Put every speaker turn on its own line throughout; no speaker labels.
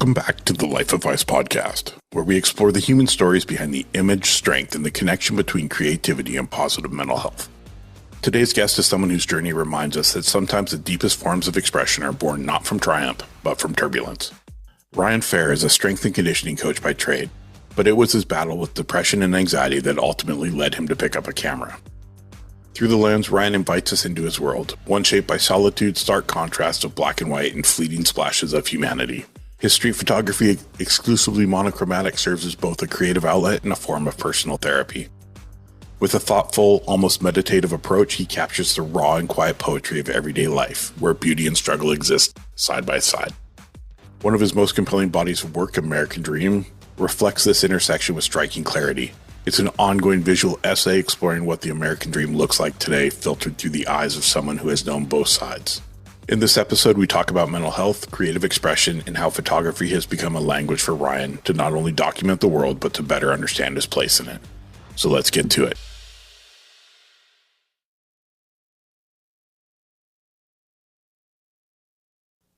Welcome back to the Life Advice Podcast, where we explore the human stories behind the image, strength, and the connection between creativity and positive mental health. Today's guest is someone whose journey reminds us that sometimes the deepest forms of expression are born not from triumph, but from turbulence. Ryan Faer is a strength and conditioning coach by trade, but it was his battle with depression and anxiety that ultimately led him to pick up a camera. Through the lens, Ryan invites us into his world, one shaped by solitude, stark contrast of black and white, and fleeting splashes of humanity. His street photography, exclusively monochromatic, serves as both a creative outlet and a form of personal therapy. With a thoughtful, almost meditative approach, he captures the raw and quiet poetry of everyday life, where beauty and struggle exist side by side. One of his most compelling bodies of work, American Dream, reflects this intersection with striking clarity. It's an ongoing visual essay exploring what the American Dream looks like today, filtered through the eyes of someone who has known both sides. In this episode, we talk about mental health, creative expression, and how photography has become a language for Ryan to not only document the world, but to better understand his place in it. So let's get to it.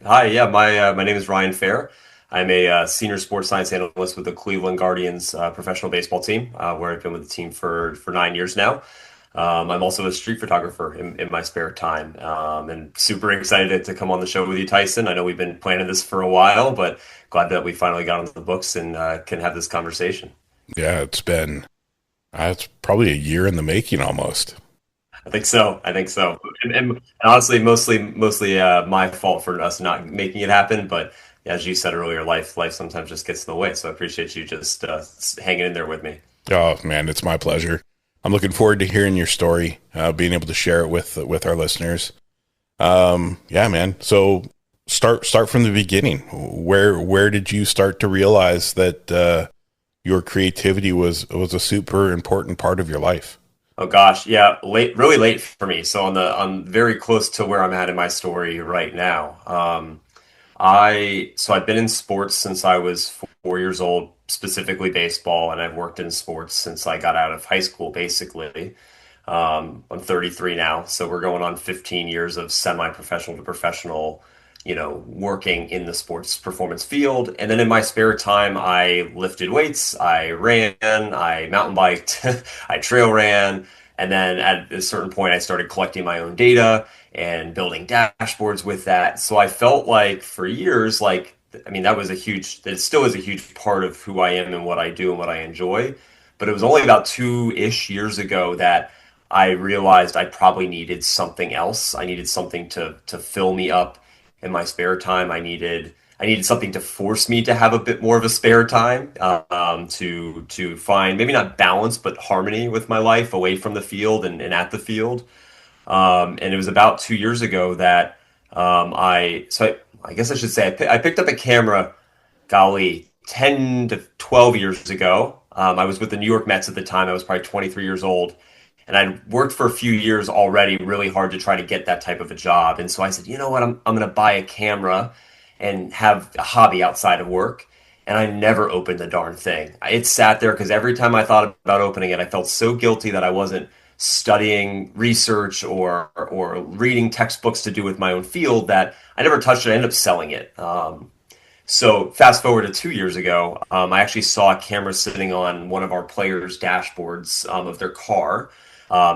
Hi, my name is Ryan Faer. I'm a senior sports science analyst with the Cleveland Guardians professional baseball team, where I've been with the team for 9 years now. I'm also a street photographer in my spare time, and super excited to come on the show with you, Tyson. I know we've been planning this for a while, but glad that we finally got onto the books and can have this conversation.
Yeah, it's probably a year in the making almost.
I think so. And honestly, mostly my fault for us not making it happen. But as you said earlier, life sometimes just gets in the way. So I appreciate you just hanging in there with me.
Oh man, it's my pleasure. I'm looking forward to hearing your story, being able to share it with our listeners. Yeah, man. So start from the beginning. Where did you start to realize that your creativity was a super important part of your life?
Oh gosh, yeah, really late for me. So I'm very close to where I'm at in my story right now. I've been in sports since I was 4 years old, specifically baseball, and I've worked in sports since I got out of high school, basically. I'm 33 now, so we're going on 15 years of semi-professional to professional, working in the sports performance field. And then in my spare time, I lifted weights, I ran, I mountain biked, I trail ran. And then at a certain point, I started collecting my own data and building dashboards with that. So I felt like for years, that still is a huge part of who I am and what I do and what I enjoy. But it was only about 2-ish years ago that I realized I probably needed something else. I needed something to fill me up in my spare time. I needed something to force me to have a bit more of a spare time, to find maybe not balance, but harmony with my life away from the field and at the field. And it was about 2 years ago that I guess I should say I picked up a camera, 10 to 12 years ago. I was with the New York Mets at the time. I was probably 23 years old. And I'd worked for a few years already really hard to try to get that type of a job. And so I said, you know what, I'm going to buy a camera and have a hobby outside of work. And I never opened the darn thing. It sat there because every time I thought about opening it, I felt so guilty that I wasn't studying research or reading textbooks to do with my own field that I never touched it. I ended up selling it. So fast forward to 2 years ago, I actually saw a camera sitting on one of our players' dashboards of their car.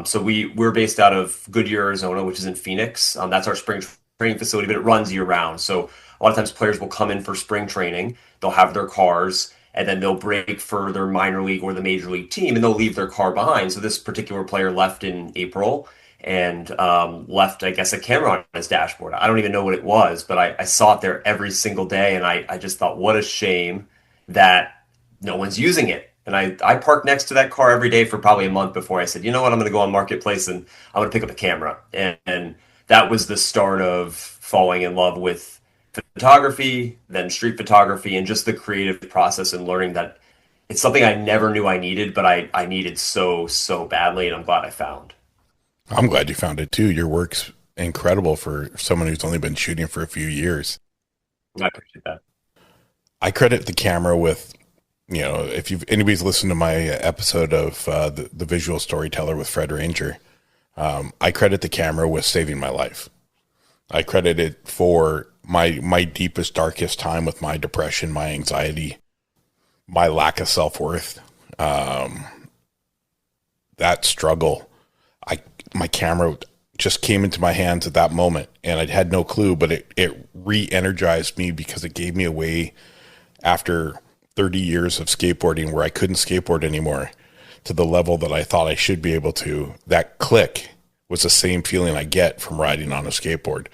So we're based out of Goodyear, Arizona, which is in Phoenix. That's our spring training facility, but it runs year round. So a lot of times players will come in for spring training, they'll have their cars, and then they'll break for their minor league or the major league team, and they'll leave their car behind. So this particular player left in April and left, I guess, a camera on his dashboard. I don't even know what it was, but I saw it there every single day, and I just thought, what a shame that no one's using it. And I parked next to that car every day for probably a month before I said, you know what, I'm going to go on Marketplace and I'm going to pick up a camera. And that was the start of falling in love with photography, then street photography, and just the creative process and learning that it's something I never knew I needed, but I needed so badly, and I'm glad I found.
I'm glad you found it too. Your work's incredible for someone who's only been shooting for a few years.
I appreciate that.
I credit the camera with, if anybody's listened to my episode of the visual storyteller with Fred Ranger, I credit the camera with saving my life. I credit it for my deepest, darkest time with my depression, my anxiety, my lack of self-worth, that struggle, my camera just came into my hands at that moment, and I had no clue, but it re-energized me because it gave me a way after 30 years of skateboarding where I couldn't skateboard anymore to the level that I thought I should be able to. That click was the same feeling I get from riding on a skateboard.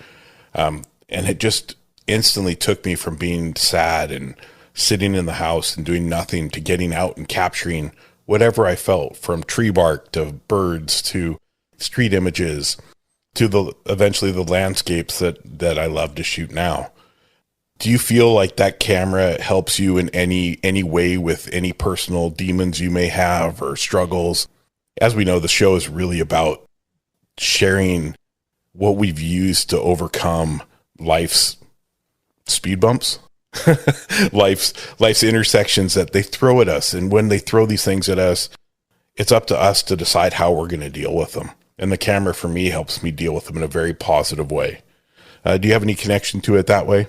And it just instantly took me from being sad and sitting in the house and doing nothing to getting out and capturing whatever I felt, from tree bark to birds to street images to eventually the landscapes that I love to shoot now. Do you feel like that camera helps you in any way with any personal demons you may have or struggles? As we know, the show is really about sharing what we've used to overcome life's speed bumps, life's intersections that they throw at us. And when they throw these things at us, it's up to us to decide how we're going to deal with them. And the camera, for me, helps me deal with them in a very positive way. Do you have any connection to it that way?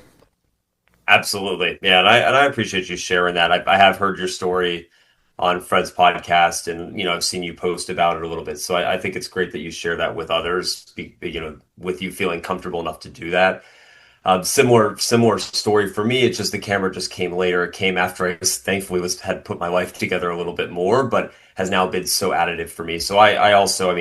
Absolutely. Yeah. And I appreciate you sharing that. I have heard your story on Fred's podcast, and, I've seen you post about it a little bit. So I think it's great that you share that with others, with you feeling comfortable enough to do that. Similar story for me. It's just the camera just came later. It came after I thankfully had put my life together a little bit more, but has now been so additive for me. So I also,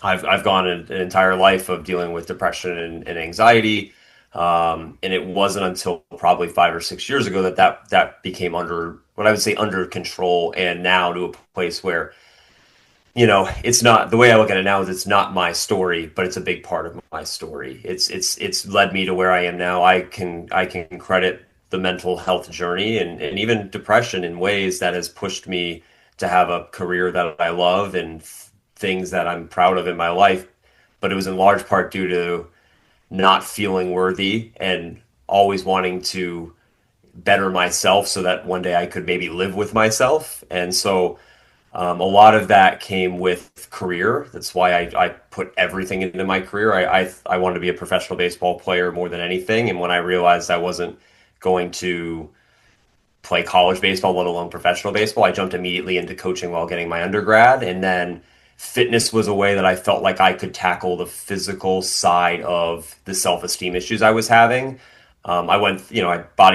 I've gone an entire life of dealing with depression and anxiety. And it wasn't until probably 5 or 6 years ago that became under what I would say under control, and now to a place where, it's not, the way I look at it now is it's not my story, but it's a big part of my story. It's led me to where I am now. I can credit the mental health journey and even depression in ways that has pushed me to have a career that I love and things that I'm proud of in my life. But it was in large part due to not feeling worthy and always wanting to better myself so that one day I could maybe live with myself. And so a lot of that came with career. That's why I put everything into my career. I wanted to be a professional baseball player more than anything. And when I realized I wasn't going to play college baseball, let alone professional baseball, I jumped immediately into coaching while getting my undergrad. And then fitness was a way that I felt like I could tackle the physical side of the self-esteem issues I was having. Body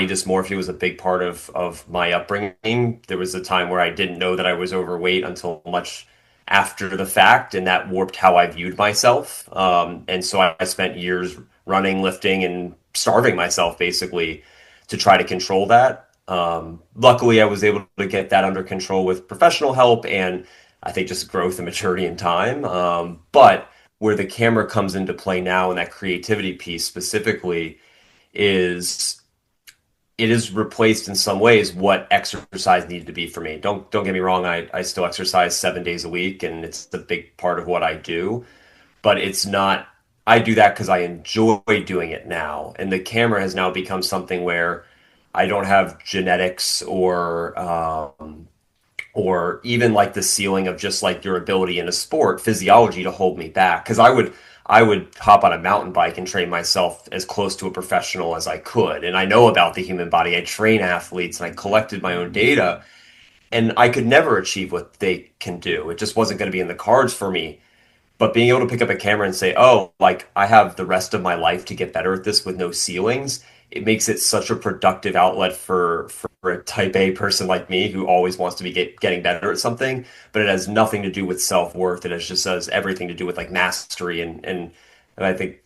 dysmorphia was a big part of my upbringing. There was a time where I didn't know that I was overweight until much after the fact, and that warped how I viewed myself. And so I spent years running, lifting, and starving myself basically to try to control that. Luckily, I was able to get that under control with professional help and I think just growth and maturity in time. But where the camera comes into play now, and that creativity piece specifically, is it is replaced in some ways what exercise needed to be for me. Don't get me wrong, I still exercise 7 days a week, and it's a big part of what I do. But it's not, I do that because I enjoy doing it now. And the camera has now become something where I don't have genetics or even like the ceiling of just like your ability in a sport, physiology to hold me back. Because I would hop on a mountain bike and train myself as close to a professional as I could. And I know about the human body. I train athletes and I collected my own data. And I could never achieve what they can do. It just wasn't going to be in the cards for me. But being able to pick up a camera and say, oh, like I have the rest of my life to get better at this with no ceilings, it makes it such a productive outlet for a type A person like me who always wants to be getting better at something, but it has nothing to do with self-worth. It just has everything to do with like mastery. And I think,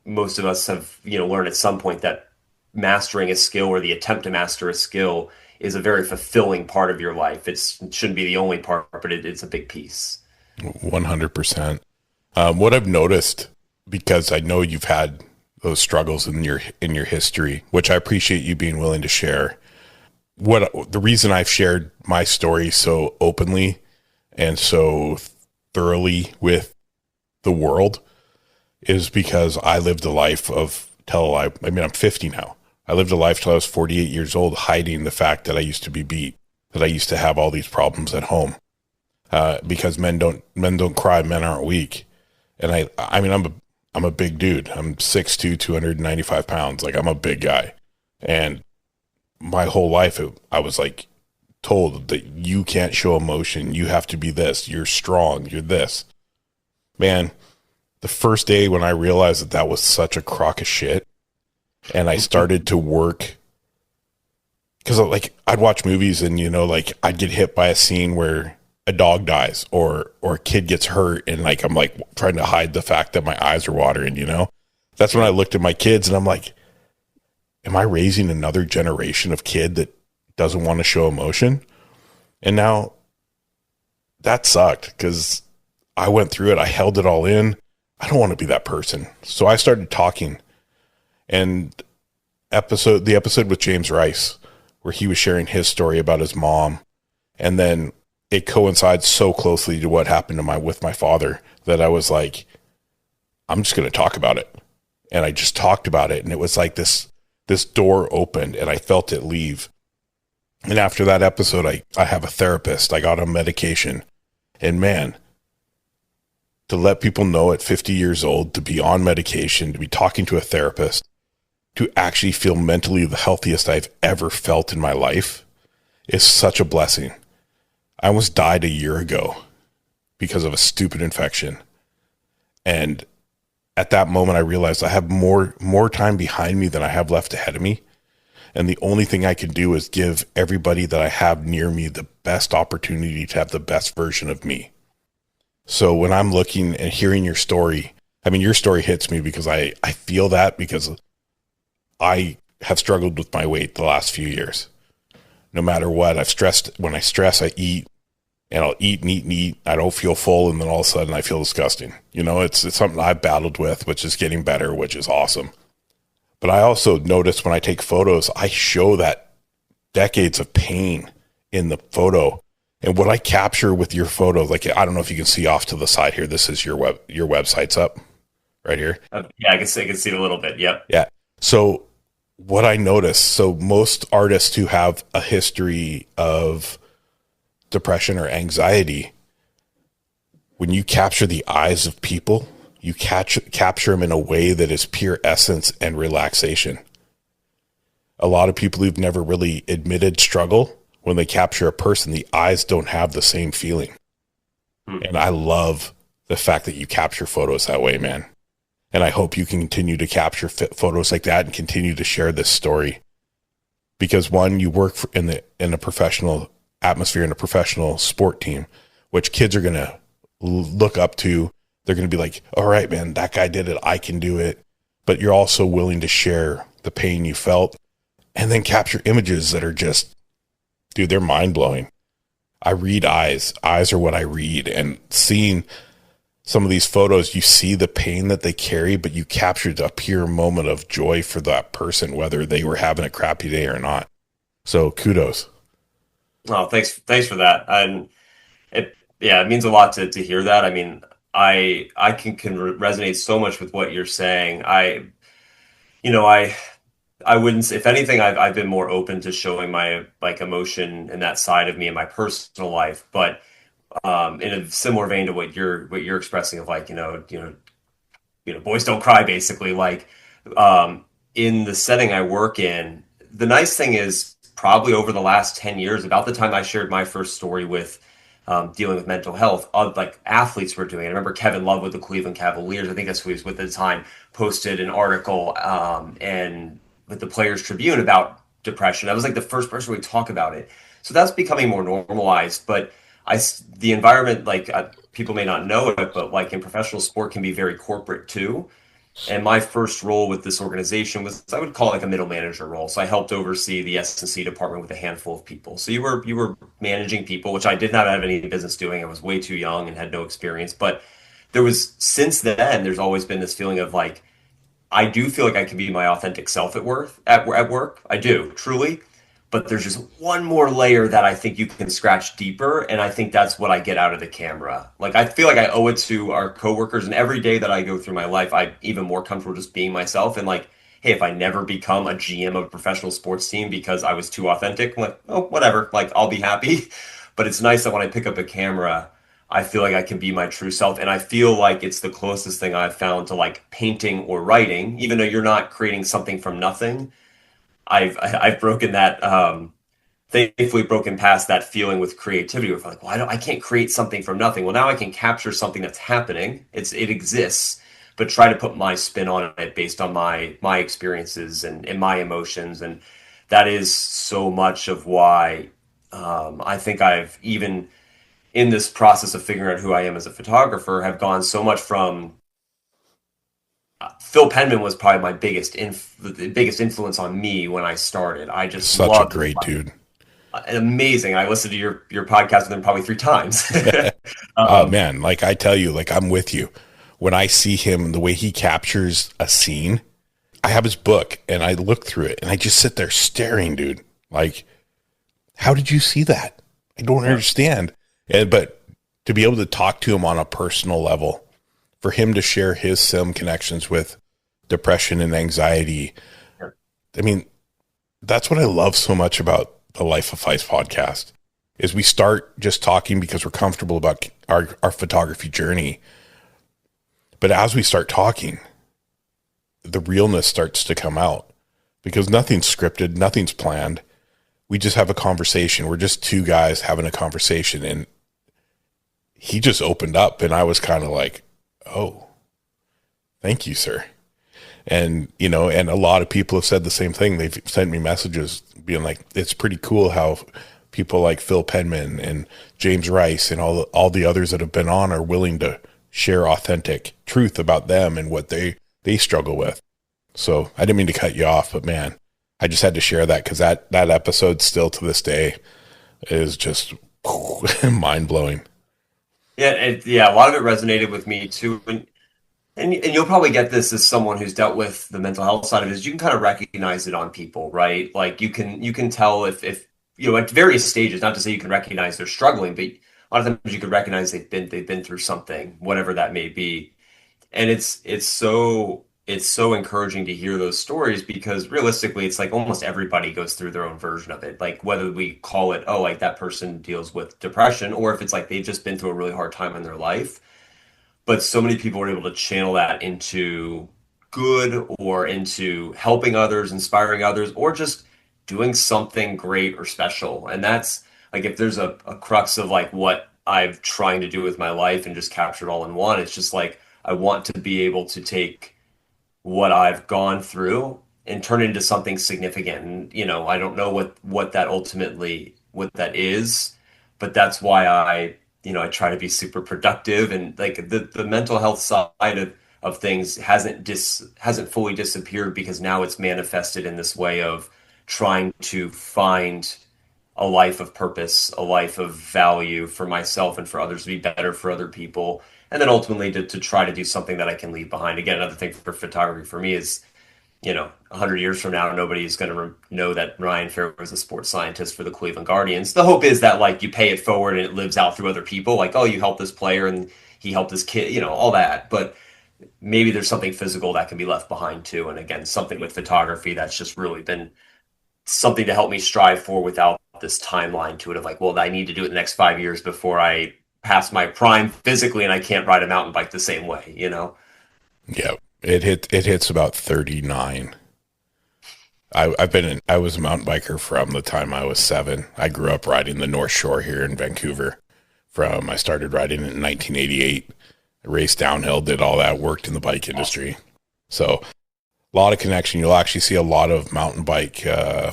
most of us have, learned at some point that mastering a skill or the attempt to master a skill is a very fulfilling part of your life. It shouldn't be the only part, but it's a big piece.
100%. What I've noticed, because I know you've had those struggles in your history, which I appreciate you being willing to share. The reason I've shared my story so openly and so thoroughly with the world is because I lived a life I'm 50 now. I lived a life till I was 48 years old, hiding the fact that I used to be beat, that I used to have all these problems at home. Because men don't cry, men aren't weak. And I'm I'm a big dude. I'm 6'2", 295 pounds. Like, I'm a big guy. And my whole life, I was like told that you can't show emotion. You have to be this. You're strong. You're this. Man, the first day when I realized that that was such a crock of shit, and I started to work, because like I'd watch movies and like I'd get hit by a scene where a dog dies or a kid gets hurt, and like I'm like trying to hide the fact that my eyes are watering. That's when I looked at my kids and I'm like, am I raising another generation of kid that doesn't want to show emotion? And now that sucked because I went through it. I held it all in. I don't want to be that person. So I started talking, and the episode with James Rice, where he was sharing his story about his mom. And then it coincides so closely to what happened with my father that I was like, I'm just going to talk about it. And I just talked about it. And it was like this door opened and I felt it leave. And after that episode, I have a therapist. I got on medication, and man, to let people know at 50 years old, to be on medication, to be talking to a therapist, to actually feel mentally the healthiest I've ever felt in my life is such a blessing. I almost died a year ago because of a stupid infection. And at that moment, I realized I have more time behind me than I have left ahead of me. And the only thing I can do is give everybody that I have near me the best opportunity to have the best version of me. So when I'm looking and hearing your story, I mean, your story hits me because I feel that, because I have struggled with my weight the last few years. No matter what, I've stressed. When I stress, I eat, and I'll eat and eat and eat. I don't feel full, and then all of a sudden I feel disgusting. It's something I've battled with, which is getting better, which is awesome. But I also notice when I take photos, I show that decades of pain in the photo. And what I capture with your photos, like, I don't know if you can see off to the side here. This is your website's up right here.
Yeah, I can see it a little bit. Yep.
Yeah. So what I noticed, so most artists who have a history of depression or anxiety, when you capture the eyes of people, you capture them in a way that is pure essence and relaxation. A lot of people who've never really admitted struggle, when they capture a person, the eyes don't have the same feeling. And I love the fact that you capture photos that way, man. And I hope you can continue to capture photos like that and continue to share this story. Because one, you work in a professional atmosphere, in a professional sport team, which kids are going to look up to. They're going to be like, all right, man, that guy did it. I can do it. But you're also willing to share the pain you felt and then capture images that are just, dude, they're mind blowing. I read eyes. Eyes are what I read. And seeing some of these photos, you see the pain that they carry, but you captured a pure moment of joy for that person, whether they were having a crappy day or not. So kudos.
Oh, thanks for that. And it means a lot to hear that. I mean, I can resonate so much with what you're saying. I wouldn't say, if anything, I've been more open to showing my like emotion and that side of me in my personal life, but in a similar vein to what you're expressing of like, boys don't cry, basically. Like, in the setting I work in, the nice thing is probably over the last 10 years, about the time I shared my first story with dealing with mental health, like athletes were doing it. I remember Kevin Love with the Cleveland Cavaliers, I think that's who he was with at the time, posted an article and with the Players Tribune about depression. I was like the first person we talk about it. So that's becoming more normalized. But the environment, like people may not know it, but like in professional sport can be very corporate too. And my first role with this organization was, I would call it like a middle manager role. So I helped oversee the S&C department with a handful of people. So you were managing people, which I did not have any business doing. I was way too young and had no experience. But since then, there's always been this feeling of like, I do feel like I can be my authentic self at work. I do, truly. But there's just one more layer that I think you can scratch deeper, and I think that's what I get out of the camera. Like, I feel like I owe it to our coworkers, and every day that I go through my life, I'm even more comfortable just being myself. And like, hey, if I never become a GM of a professional sports team because I was too authentic, I'm like, oh, whatever, like, I'll be happy. But it's nice that when I pick up a camera, I feel like I can be my true self. And I feel like it's the closest thing I've found to like painting or writing, even though you're not creating something from nothing. I've broken that thankfully broken past that feeling with creativity where I'm like, well, I can't create something from nothing. Well, now I can capture something that's happening. It exists, but try to put my spin on it based on my experiences and my emotions. And that is so much of why I think I've even in this process of figuring out who I am as a photographer have gone so much from Phil Penman was probably my the biggest influence on me when I started. I just
Such a
loved
great dude.
amazing. I listened to your podcast with him probably 3 times.
Oh
um,
man, like I tell you, like I'm with you. When I see him, the way he captures a scene, I have his book and I look through it and I just sit there staring, dude. Like, how did you see that? I don't
yeah,
understand. But to be able to talk to him on a personal level, for him to share his sim connections with depression and anxiety,
yeah,
I mean, that's what I love so much about the Life of Vice podcast is we start just talking because we're comfortable about our photography journey. But as we start talking, the realness starts to come out because nothing's scripted, nothing's planned. We just have a conversation. We're just two guys having a conversation. And he just opened up and I was kind of like, oh, thank you, sir. And, you know, and a lot of people have said the same thing. They've sent me messages being like, it's pretty cool how people like Phil Penman and James Rice and all the others that have been on are willing to share authentic truth about them and what they struggle with. So I didn't mean to cut you off, but man, I just had to share that because that episode still to this day is just mind blowing.
yeah, yeah. A lot of it resonated with me too, and you'll probably get this as someone who's dealt with the mental health side of it. Is you can kind of recognize it on people, right? Like you can tell if you know at various stages. Not to say you can recognize they're struggling, but a lot of times you can recognize they've been through something, whatever that may be. And it's so encouraging to hear those stories because realistically it's like almost everybody goes through their own version of it, like whether we call it, oh, like that person deals with depression, or if it's like they've just been through a really hard time in their life. But so many people are able to channel that into good or into helping others, inspiring others, or just doing something great or special. And that's like if there's a crux of like what I'm trying to do with my life and just capture it all in one, it's just like I want to be able to take what I've gone through and turn it into something significant. And I don't know what that ultimately what that is, but that's why I try to be super productive and like the mental health side of things hasn't fully disappeared because now it's manifested in this way of trying to find a life of purpose, a life of value for myself and for others to be better for other people. And then ultimately to try to do something that I can leave behind. Again, another thing for photography for me is, 100 years from now, nobody's going to know that Ryan Faer was a sports scientist for the Cleveland Guardians. The hope is that like you pay it forward and it lives out through other people. Like, oh, you helped this player and he helped this kid, all that. But maybe there's something physical that can be left behind too. And again, something with photography that's just really been something to help me strive for without this timeline to it of like, well, I need to do it the next 5 years before I pass my prime physically and I can't ride a mountain bike the same way.
Yeah. It hits about 39. I was a mountain biker from the time I was 7. I grew up riding the North Shore here in Vancouver. I started riding in 1988. I raced downhill, did all that, worked in the bike industry. So a lot of connection. You'll actually see a lot of mountain bike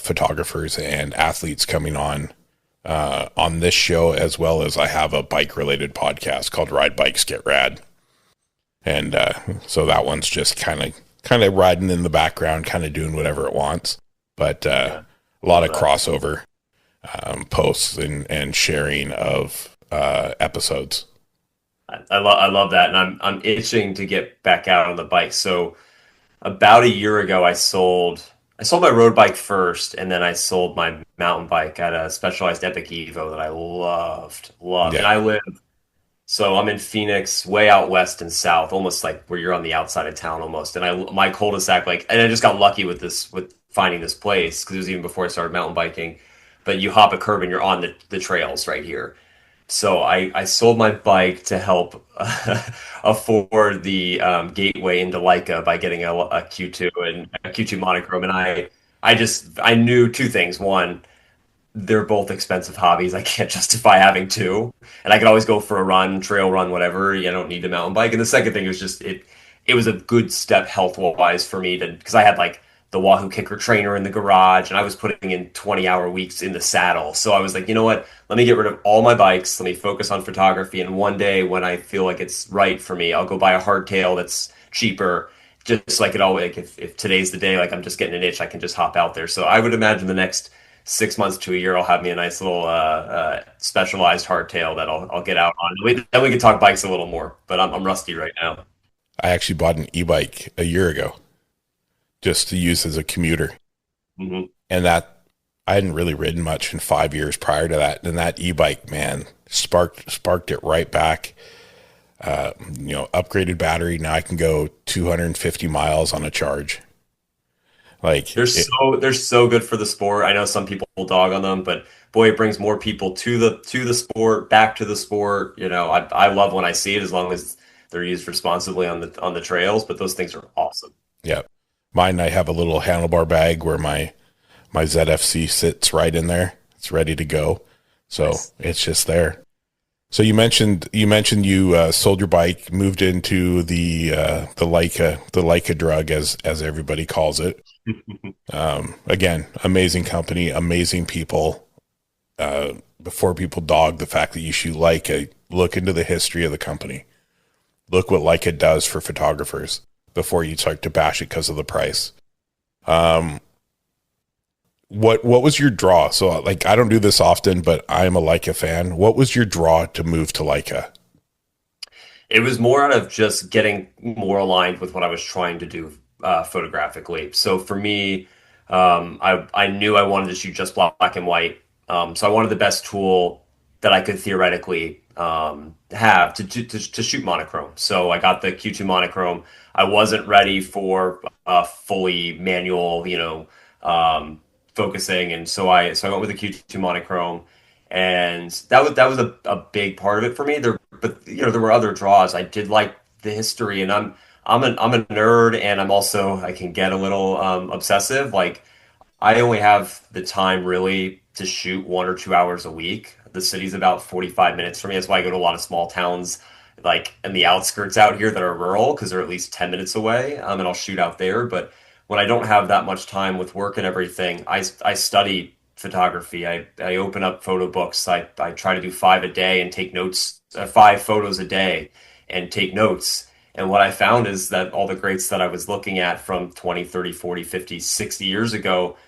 photographers and athletes coming on this show, as well as I have a bike related podcast called Ride Bikes Get Rad. And so that one's just kind of riding in the background, kind of doing whatever it wants. But
Yeah.
a lot of crossover posts and sharing of episodes.
I love that, and I'm itching to get back out on the bike. So about a year ago, I sold my road bike first, and then I sold my mountain bike at a Specialized Epic Evo that I loved, and
Yeah.
so I'm in Phoenix, way out west and south, almost like where you're on the outside of town almost. And my cul-de-sac, like, and I just got lucky with finding this place because it was even before I started mountain biking. But you hop a curb and you're on the trails right here. So I sold my bike to help afford the gateway into Leica by getting a Q2 and a Q2 monochrome. And I knew two things. One, they're both expensive hobbies. I can't justify having two. And I could always go for a run, trail run, whatever. I don't need a mountain bike. And the second thing was just it was a good step health wise for me to because I had like the Wahoo Kicker trainer in the garage and I was putting in 20-hour weeks in the saddle. So I was like, you know what? Let me get rid of all my bikes. Let me focus on photography. And one day when I feel like it's right for me, I'll go buy a hardtail that's cheaper. Just like it always, like if today's the day, like I'm just getting an itch, I can just hop out there. So I would imagine the next 6 months to a year, I'll have me a nice little specialized hardtail that I'll get out on. Then we can talk bikes a little more, but I'm rusty right now.
I actually bought an e-bike a year ago just to use as a commuter.
Hmm.
And that I hadn't really ridden much in 5 years prior to that. And that e-bike, man, sparked it right back. Upgraded battery. Now I can go 250 miles on a charge. Like
They're so good for the sport. I know some people dog on them, but boy, it brings more people to the sport, back to the sport. I love when I see it as long as they're used responsibly on the trails. But those things are awesome.
yeah, mine, I have a little handlebar bag where my ZFC sits right in there. It's ready to go. So
Nice.
it's just there. So you sold your bike, moved into the Leica drug as everybody calls it. Again, amazing company, amazing people. Before people dog the fact that you shoot Leica, look into the history of the company. Look what Leica does for photographers before you start to bash it because of the price. What was your draw? So like I don't do this often, but I'm a Leica fan. What was your draw to move to Leica?
It was more out of just getting more aligned with what I was trying to do photographically. So for me, I knew I wanted to shoot just black and white. So I wanted the best tool that I could theoretically have to shoot monochrome. So I got the Q2 monochrome. I wasn't ready for a fully manual, focusing, and so I went with the Q2 monochrome, and that was a big part of it for me. There were other draws. I did like the history, and I'm a nerd, and I can get a little obsessive. Like I only have the time really to shoot 1 or 2 hours a week. The city's about 45 minutes for me. That's why I go to a lot of small towns, like in the outskirts out here that are rural, because they're at least 10 minutes away. And I'll shoot out there. But when I don't have that much time with work and everything, I study photography. I open up photo books. I try to do five a day and take notes, 5 photos a day and take notes. And what I found is that all the greats that I was looking at from 20, 30, 40, 50, 60 years ago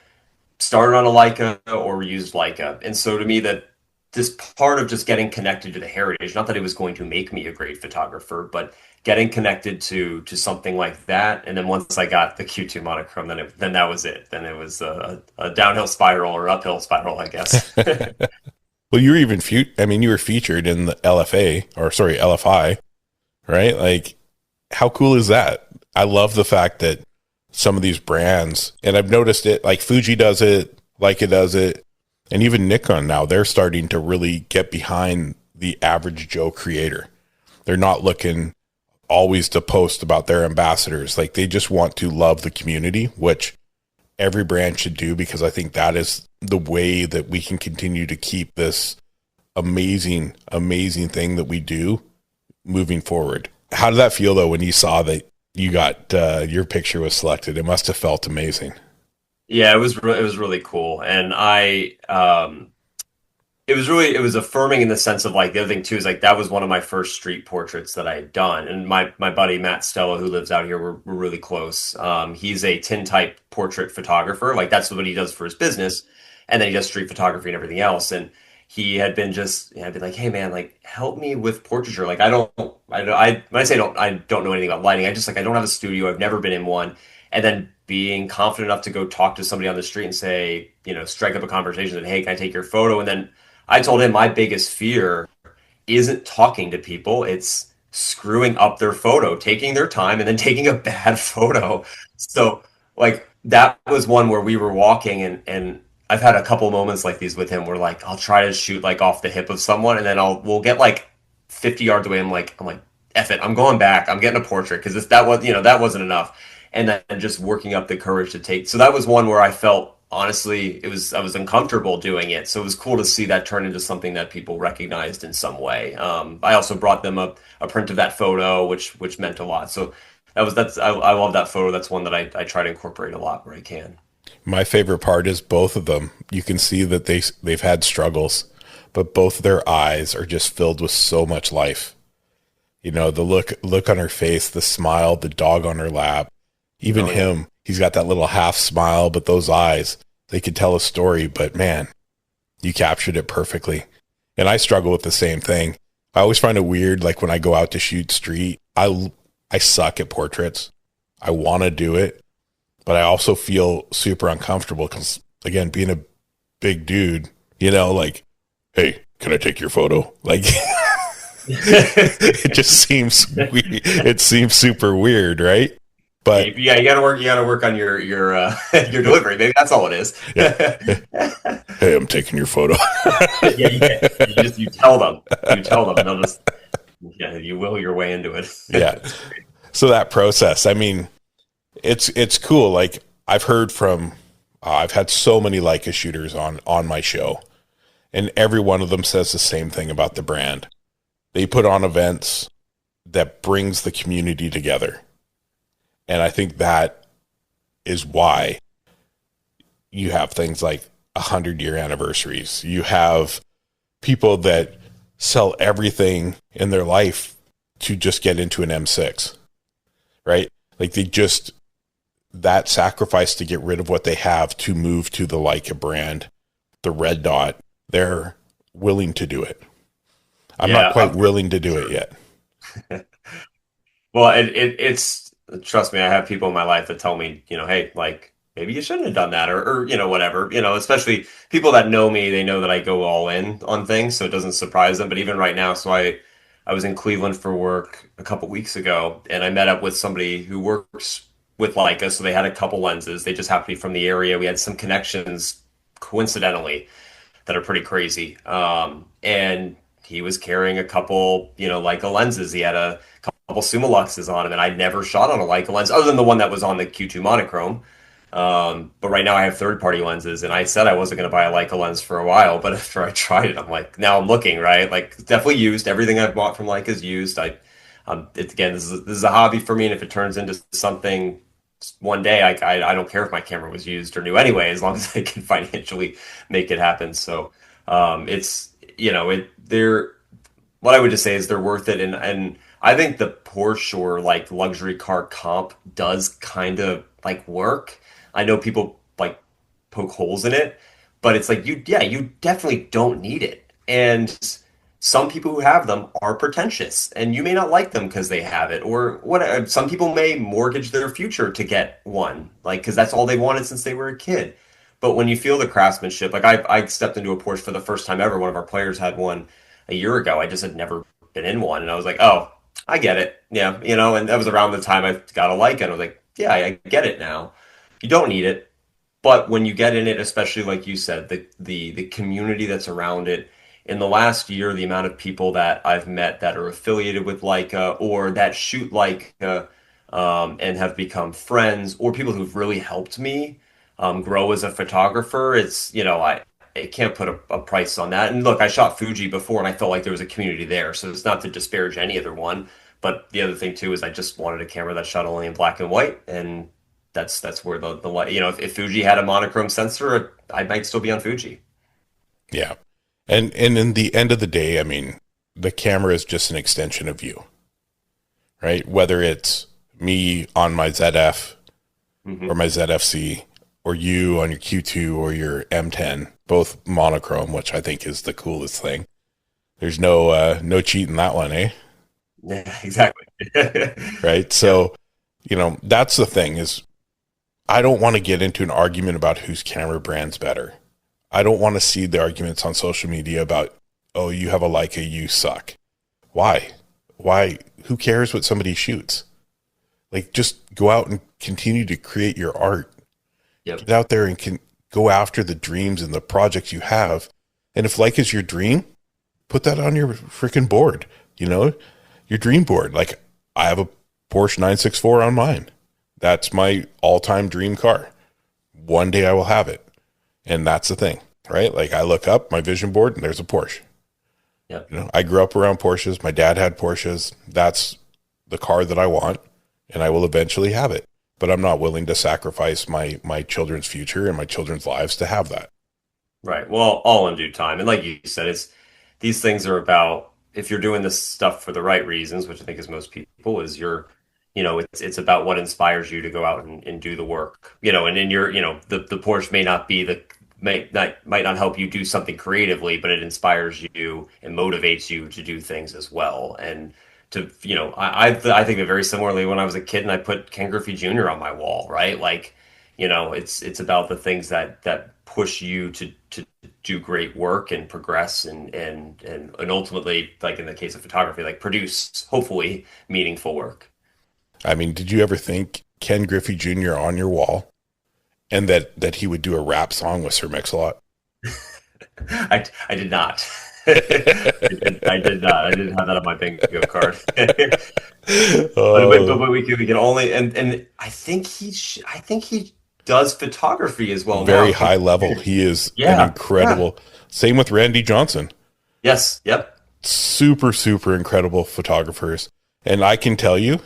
started on a Leica or used Leica. And so to me, that this part of just getting connected to the heritage, not that it was going to make me a great photographer, but getting connected to something like that. And then once I got the Q2 monochrome, then that was it. Then it was a downhill spiral or uphill spiral, I guess.
Well, you were even you were featured in the LFA, or sorry, LFI, right? Like, how cool is that? I love the fact that some of these brands, and I've noticed it, like Fuji does it, Leica does it, and even Nikon now, they're starting to really get behind the average Joe creator. They're not looking always to post about their ambassadors. Like they just want to love the community, which every brand should do, because I think that is the way that we can continue to keep this amazing, amazing thing that we do moving forward. How did that feel though when you saw that you got your picture was selected? It must have felt amazing.
Yeah, it was really cool, and it was affirming in the sense of like the other thing too is like that was one of my first street portraits that I had done, and my buddy Matt Stella, who lives out here, we're really close. He's a tintype portrait photographer, like that's what he does for his business, and then he does street photography and everything else. And I'd be like, hey man, like help me with portraiture. Like when I say I don't know anything about lighting, I don't have a studio. I've never been in one, and then being confident enough to go talk to somebody on the street and say, strike up a conversation that, hey, can I take your photo? And then I told him my biggest fear isn't talking to people, it's screwing up their photo, taking their time and then taking a bad photo. So like that was one where we were walking and I've had a couple moments like these with him where like I'll try to shoot like off the hip of someone, and then we'll get like 50 yards away. I'm like, F it, I'm going back. I'm getting a portrait because that was, that wasn't enough. And then just working up the courage to take. So that was one where I felt honestly I was uncomfortable doing it. So it was cool to see that turn into something that people recognized in some way. I also brought them a print of that photo, which meant a lot. So I love that photo. That's one that I try to incorporate a lot where I can.
My favorite part is both of them. You can see that they've had struggles, but both their eyes are just filled with so much life. You know, the look on her face, the smile, the dog on her lap, even him, he's got that little half smile, but those eyes, they could tell a story, but man, you captured it perfectly. And I struggle with the same thing. I always find it weird, like when I go out to shoot street, I suck at portraits. I want to do it, but I also feel super uncomfortable because, again, being a big dude, like, hey, can I take your photo? Like, it just seems weird. It seems super weird, right? But
yeah, you gotta work on your your delivery. Maybe that's all it is.
Yeah. Hey, I'm taking your photo.
Yeah, you tell them, and they'll just you will your way into it.
Yeah. So that process, I mean, it's cool. Like I've heard from, I've had so many Leica shooters on my show, and every one of them says the same thing about the brand. They put on events that brings the community together. And I think that is why you have things like 100-year anniversaries. You have people that sell everything in their life to just get into an M6, right? Like that sacrifice to get rid of what they have to move to the Leica brand, the red dot, they're willing to do it. I'm not quite willing to do it yet.
Well, it's trust me, I have people in my life that tell me, hey, like maybe you shouldn't have done that or whatever, especially people that know me, they know that I go all in on things, so it doesn't surprise them. But even right now, so I was in Cleveland for work a couple weeks ago, and I met up with somebody who works with Leica, so they had a couple lenses. They just happened to be from the area. We had some connections coincidentally that are pretty crazy. And he was carrying a couple, Leica lenses. He had a couple Summoluxes on him, and I'd never shot on a Leica lens other than the one that was on the Q2 Monochrome. But right now I have third-party lenses, and I said I wasn't going to buy a Leica lens for a while, but after I tried it, I'm like, now I'm looking, right? Like, definitely used. Everything I've bought from Leica is used. This is a hobby for me, and if it turns into something one day, I don't care if my camera was used or new anyway, as long as I can financially make it happen. So, they're, what I would just say is they're worth it. And I think the Porsche or like luxury car comp does kind of like work. I know people like poke holes in it, but it's like you definitely don't need it. And some people who have them are pretentious, and you may not like them because they have it, or what. Some people may mortgage their future to get one, like because that's all they wanted since they were a kid. But when you feel the craftsmanship, like I stepped into a Porsche for the first time ever. One of our players had one a year ago. I just had never been in one, and I was like, oh, I get it. Yeah, and that was around the time I got a Leica, and I was like, yeah, I get it now. You don't need it, but when you get in it, especially like you said, the community that's around it. In the last year, the amount of people that I've met that are affiliated with Leica or that shoot Leica and have become friends, or people who've really helped me grow as a photographer, I can't put a price on that. And look, I shot Fuji before, and I felt like there was a community there. So it's not to disparage any other one. But the other thing too is I just wanted a camera that shot only in black and white, and that's where the if Fuji had a monochrome sensor, I might still be on Fuji.
Yeah. And in the end of the day, I mean, the camera is just an extension of you, right? Whether it's me on my ZF or my ZFC, or you on your Q2 or your M10, both monochrome, which I think is the coolest thing. There's no cheating that one, eh?
Yeah, exactly.
Right. So, that's the thing is I don't want to get into an argument about whose camera brand's better. I don't want to see the arguments on social media about, oh, you have a Leica, you suck. Why? Who cares what somebody shoots? Like, just go out and continue to create your art.
Yep.
Get out there and go after the dreams and the projects you have. And if like is your dream, put that on your freaking board, you know, your dream board. Like I have a Porsche 964 on mine. That's my all-time dream car. One day I will have it. And that's the thing, right? Like I look up my vision board and there's a Porsche.
Yep.
You know, I grew up around Porsches. My dad had Porsches. That's the car that I want, and I will eventually have it. But I'm not willing to sacrifice my children's future and my children's lives to have that.
Right. Well, all in due time. And like you said, it's these things are about if you're doing this stuff for the right reasons, which I think is most people, is it's about what inspires you to go out and do the work. And in your, the Porsche may not be might not help you do something creatively, but it inspires you and motivates you to do things as well. And I think of it very similarly when I was a kid and I put Ken Griffey Jr. on my wall, right? Like, it's about the things that push you to do great work and progress and ultimately, like in the case of photography, like produce hopefully meaningful work.
I mean, did you ever think Ken Griffey Jr. on your wall and that he would do a rap song with Sir Mix-a-Lot?
I did not. I did not. I didn't have that on my bingo card. But we can only and I think he does photography as well.
Very
now.
high level. He is
Yeah,
an incredible. Yeah. Same with Randy Johnson.
Yes. Yep.
Super, super incredible photographers. And I can tell you,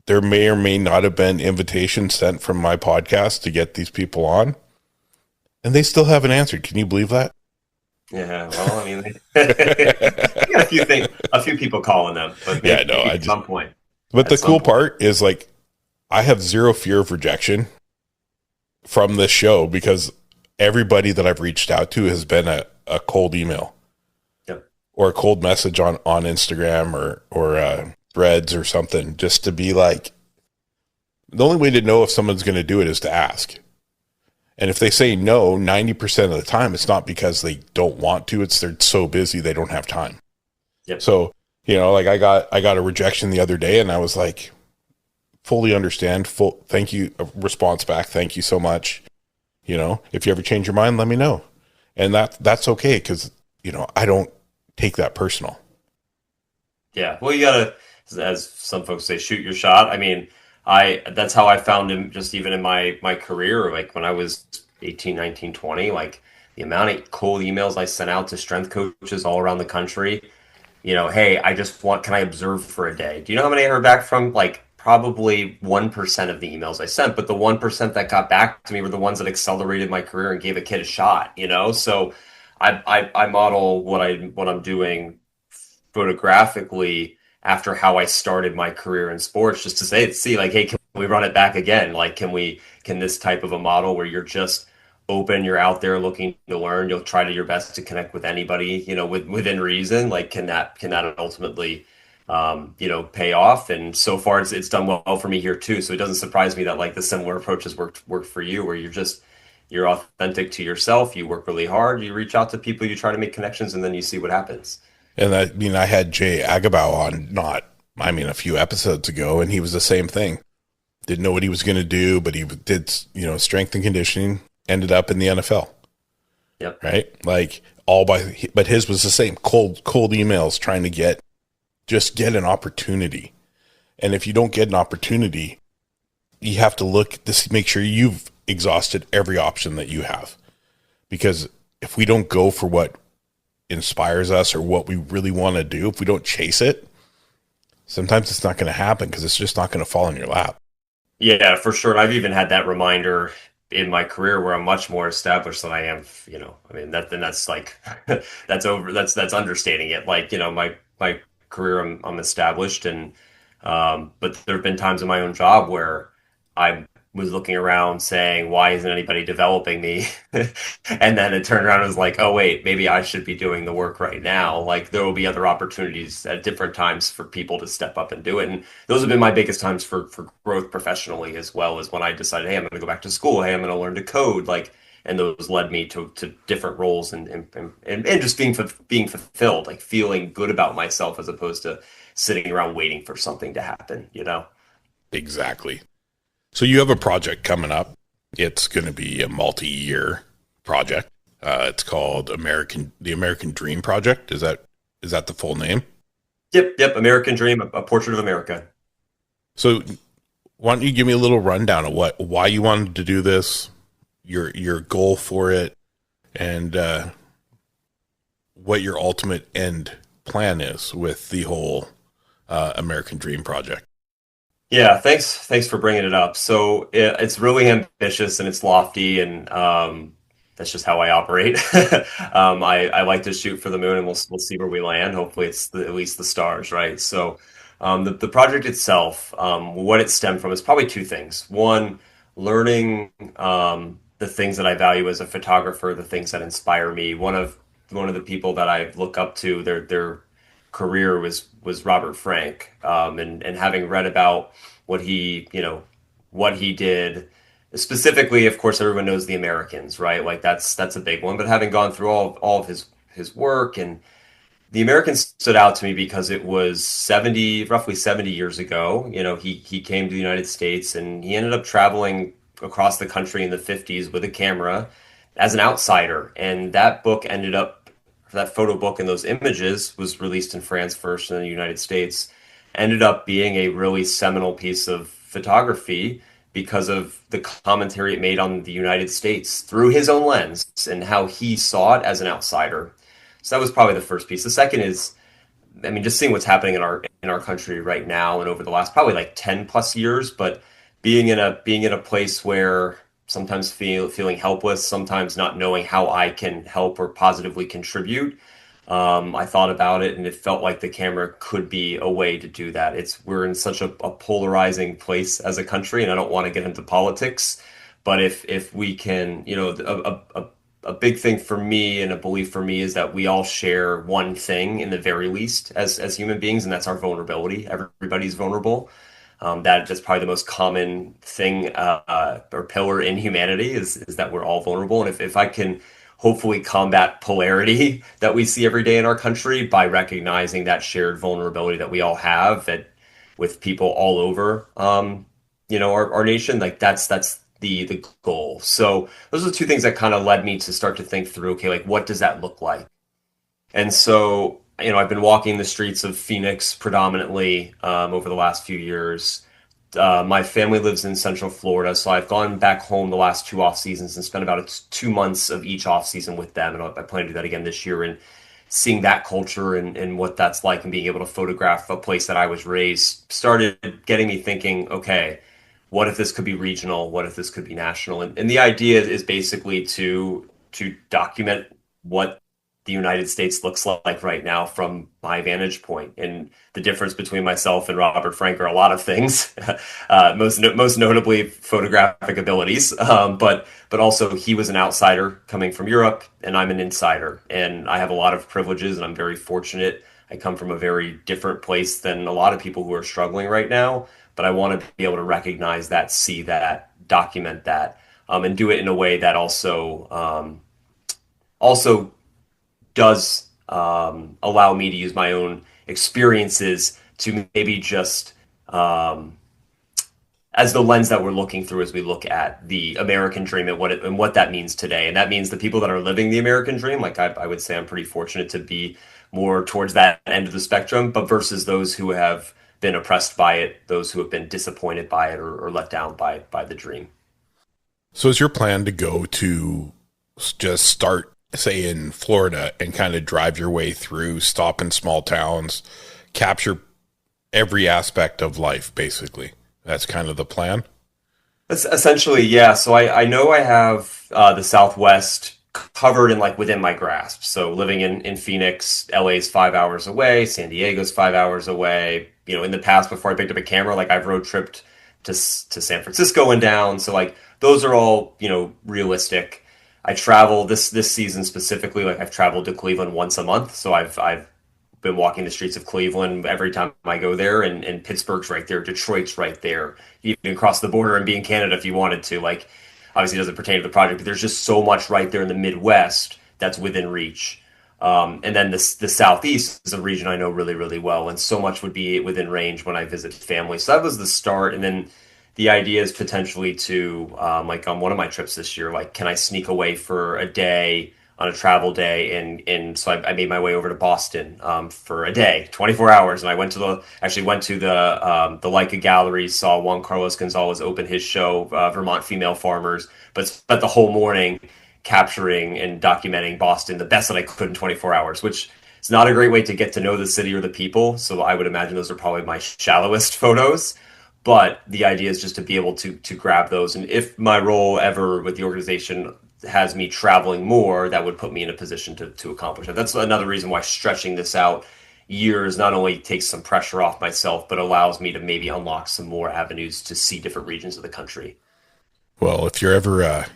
there may or may not have been invitations sent from my podcast to get these people on, and they still haven't answered. Can you believe that?
Yeah, well, I mean, you got a few people calling them, but maybe, at some point.
But the cool part is, like, I have zero fear of rejection from this show because everybody that I've reached out to has been a cold email,
yep,
or a cold message on Instagram or Threads or something, just to be like, the only way to know if someone's going to do it is to ask. And if they say no, 90% of the time, it's not because they don't want to. It's they're so busy they don't have time.
Yep.
So, like I got a rejection the other day, and I was like, fully understand. Thank you. Response back. Thank you so much. If you ever change your mind, let me know. And that's okay because I don't take that personal.
Yeah. Well, you gotta, as some folks say, shoot your shot. I mean, that's how I found him just even in my career, like when I was 18, 19, 20, like the amount of cold emails I sent out to strength coaches all around the country, hey, can I observe for a day? Do you know how many I heard back from? Like probably 1% of the emails I sent, but the 1% that got back to me were the ones that accelerated my career and gave a kid a shot, So I model what I'm doing photographically after how I started my career in sports, just to see like, hey, can we run it back again? Like, can this type of a model where you're just open, you're out there looking to learn, you'll try to your best to connect with anybody, within reason, like, can that ultimately, pay off? And so far it's done well for me here too. So it doesn't surprise me that like the similar approaches worked for you, where you're authentic to yourself, you work really hard, you reach out to people, you try to make connections, and then you see what happens.
And I had Jay Agabau on, a few episodes ago, and he was the same thing. Didn't know what he was going to do, but he did, strength and conditioning, ended up in the NFL.
Yep.
Right? Like but his was the same, cold emails trying to get an opportunity. And if you don't get an opportunity, you have to look to make sure you've exhausted every option that you have. Because if we don't go for what inspires us or what we really want to do, if we don't chase it, sometimes it's not going to happen because it's just not going to fall in your lap.
Yeah, for sure. I've even had that reminder in my career where I'm much more established than I am, that's like, that's understating it. Like, my career, I'm established but there have been times in my own job where I was looking around saying, why isn't anybody developing me? And then it turned around and was like, oh, wait, maybe I should be doing the work right now. Like there will be other opportunities at different times for people to step up and do it. And those have been my biggest times for growth professionally, as well as when I decided, hey, I'm going to go back to school. Hey, I'm going to learn to code. And those led me to different roles and just being fulfilled, like feeling good about myself as opposed to sitting around waiting for something to happen,
Exactly. So you have a project coming up It's going to be a multi-year project. It's called the American Dream Project. Is that the full name?
Yep. American Dream, a portrait of America.
So why don't you give me a little rundown of why you wanted to do this, your goal for it, and what your ultimate end plan is with the whole American Dream Project.
Yeah, thanks for bringing it up. So it's really ambitious and it's lofty, and that's just how I operate. I like to shoot for the moon, and we'll see where we land. Hopefully, at least the stars, right? So the project itself, what it stemmed from is probably two things. One, learning the things that I value as a photographer, the things that inspire me. One of the people that I look up to, their career was Robert Frank, and having read about what he did specifically. Of course, everyone knows the Americans, right? Like that's a big one. But having gone through all of his work, and the Americans stood out to me because it was roughly 70 years ago. He came to the United States, and he ended up traveling across the country in the 50s with a camera as an outsider. And that photo book and those images was released in France first and then the United States, ended up being a really seminal piece of photography because of the commentary it made on the United States through his own lens and how he saw it as an outsider. So that was probably the first piece. The second is, I mean, just seeing what's happening in our country right now and over the last probably like 10 plus years, but being in a place where sometimes feeling helpless, sometimes not knowing how I can help or positively contribute. I thought about it, and it felt like the camera could be a way to do that. We're in such a polarizing place as a country, and I don't want to get into politics, but if we can, a big thing for me and a belief for me is that we all share one thing in the very least as human beings, and that's our vulnerability. Everybody's vulnerable. That's probably the most common thing or pillar in humanity is that we're all vulnerable. And if I can hopefully combat polarity that we see every day in our country by recognizing that shared vulnerability that we all have with people all over, our nation, like that's the goal. So those are the two things that kind of led me to start to think through, okay, like what does that look like? And so, I've been walking the streets of Phoenix predominantly over the last few years. My family lives in Central Florida, so I've gone back home the last two off seasons and spent about 2 months of each off season with them. And I plan to do that again this year, and seeing that culture and what that's like, and being able to photograph a place that I was raised started getting me thinking, okay, what if this could be regional? What if this could be national? And the idea is basically to document what the United States looks like right now from my vantage point. And the difference between myself and Robert Frank are a lot of things, most notably photographic abilities. But also he was an outsider coming from Europe, and I'm an insider, and I have a lot of privileges, and I'm very fortunate. I come from a very different place than a lot of people who are struggling right now, but I want to be able to recognize that, see that, document that, and do it in a way that also does allow me to use my own experiences to maybe just as the lens that we're looking through as we look at the American dream and what that means today. And that means the people that are living the American dream, like I would say I'm pretty fortunate to be more towards that end of the spectrum, but versus those who have been oppressed by it, those who have been disappointed by it or let down by the dream.
So is your plan to go to just start, say, in Florida and kind of drive your way through, stop in small towns, capture every aspect of life, basically? That's kind of the plan?
That's essentially, yeah. So I know I have the Southwest covered and like within my grasp. So living in Phoenix, LA's 5 hours away, San Diego's 5 hours away. In the past, before I picked up a camera, like I've road tripped to San Francisco and down. So like those are all realistic. I travel this season specifically. Like I've traveled to Cleveland once a month, so I've been walking the streets of Cleveland every time I go there, and Pittsburgh's right there, Detroit's right there. You can cross the border and be in Canada if you wanted to. Like, obviously, it doesn't pertain to the project, but there's just so much right there in the Midwest that's within reach. And then the Southeast is a region I know really, really well, and so much would be within range when I visit family. So that was the start, and then the idea is potentially to, like on one of my trips this year, like, can I sneak away for a day on a travel day? And so I made my way over to Boston for a day, 24 hours. And I actually went to the Leica Gallery, saw Juan Carlos Gonzalez open his show, Vermont Female Farmers, but spent the whole morning capturing and documenting Boston the best that I could in 24 hours, which it's not a great way to get to know the city or the people. So I would imagine those are probably my shallowest photos. But the idea is just to be able to grab those. And if my role ever with the organization has me traveling more, that would put me in a position to accomplish that. That's another reason why stretching this out years not only takes some pressure off myself, but allows me to maybe unlock some more avenues to see different regions of the country.
Well, if you're ever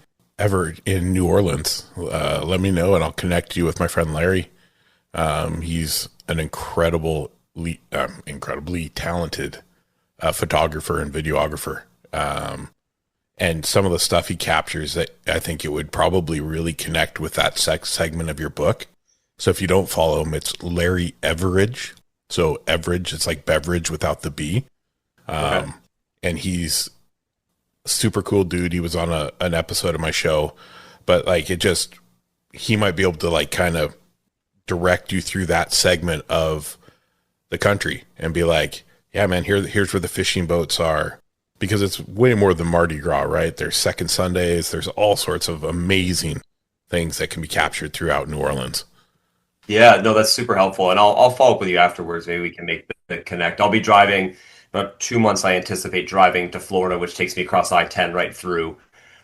in New Orleans, let me know and I'll connect you with my friend Larry. He's an incredibly talented photographer and videographer. And some of the stuff he captures, that I think it would probably really connect with that segment of your book. So if you don't follow him, it's Larry Everidge. So Everidge, it's like beverage without the B.
Okay.
And he's a super cool dude. He was on an episode of my show, but like he might be able to like kind of direct you through that segment of the country and be like, yeah, man, here's where the fishing boats are. Because it's way more than Mardi Gras, right? There's second Sundays. There's all sorts of amazing things that can be captured throughout New Orleans.
Yeah, no, that's super helpful. And I'll follow up with you afterwards. Maybe we can make the connect. I'll be driving about 2 months. I anticipate driving to Florida, which takes me across I-10 right through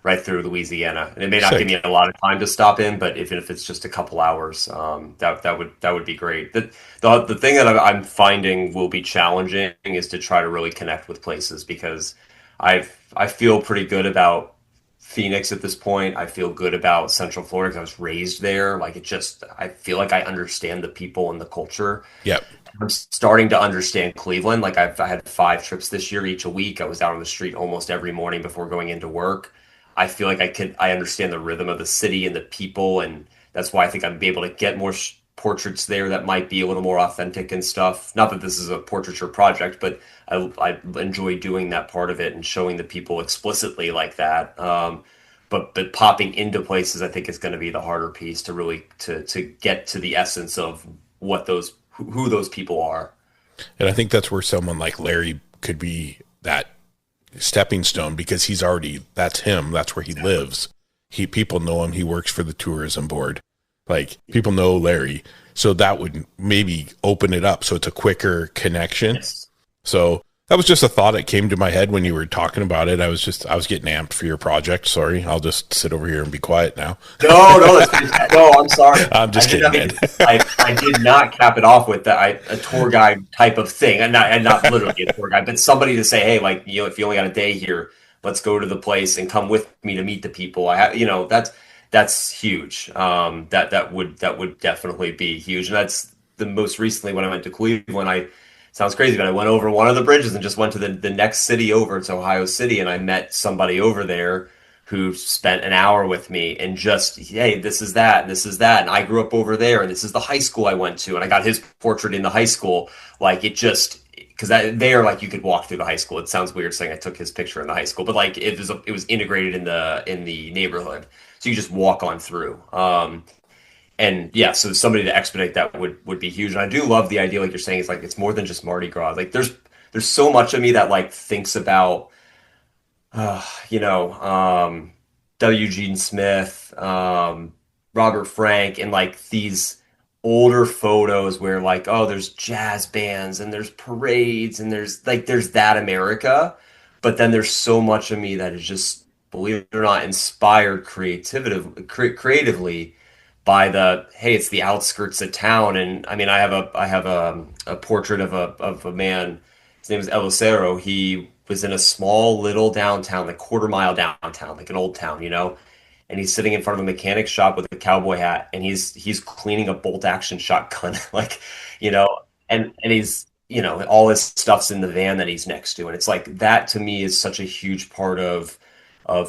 Louisiana. And it may not give me
Sick.
a lot of time to stop in, but even if it's just a couple hours, that would be great. The thing that I'm finding will be challenging is to try to really connect with places because I feel pretty good about Phoenix at this point. I feel good about Central Florida because I was raised there. I feel like I understand the people and the culture.
Yep.
I'm starting to understand Cleveland. Like I had 5 trips this year, each a week. I was out on the street almost every morning before going into work. I feel like I understand the rhythm of the city and the people, and that's why I think I'm able to get more portraits there that might be a little more authentic and stuff. Not that this is a portraiture project, but I enjoy doing that part of it and showing the people explicitly like that. But popping into places, I think is going to be the harder piece to really to get to the essence of what those who those people are.
And I think that's where someone like Larry could be that stepping stone because that's him. That's where he lives. People know him. He works for the tourism board. Like people know Larry. So that would maybe open it up. So it's a quicker connection.
Yes.
So that was just a thought that came to my head when you were talking about it. I was getting amped for your project. Sorry. I'll just sit over here and be quiet now.
No, no, I'm sorry.
I'm just kidding, man.
I did not cap it off with a tour guide type of thing, and not literally a tour guide, but somebody to say, hey, like if you only got a day here, let's go to the place and come with me to meet the people. That's huge. That would definitely be huge, and that's the most recently when I went to Cleveland. Sounds crazy, but I went over one of the bridges and just went to the next city over. It's Ohio City, and I met somebody over there who spent an hour with me and just, hey, this is that, and this is that, and I grew up over there, and this is the high school I went to, and I got his portrait in the high school. Like it just because there, like you could walk through the high school. It sounds weird saying I took his picture in the high school, but like it was integrated in the neighborhood, so you just walk on through. And yeah, so somebody to expedite that would be huge. And I do love the idea, like you're saying, it's like it's more than just Mardi Gras. Like there's so much of me that like thinks about uh, you know, W. Gene Smith, Robert Frank, and like these older photos where like, oh, there's jazz bands and there's parades and there's that America. But then there's so much of me that is just, believe it or not, inspired creatively by hey, it's the outskirts of town. And I mean, I have a portrait of a man. His name is Elisero. He was in a small little downtown, like quarter-mile downtown, like an old town, and he's sitting in front of a mechanic shop with a cowboy hat, and he's cleaning a bolt action shotgun, like, you know, and he's, all his stuff's in the van that he's next to, and it's like that to me is such a huge part of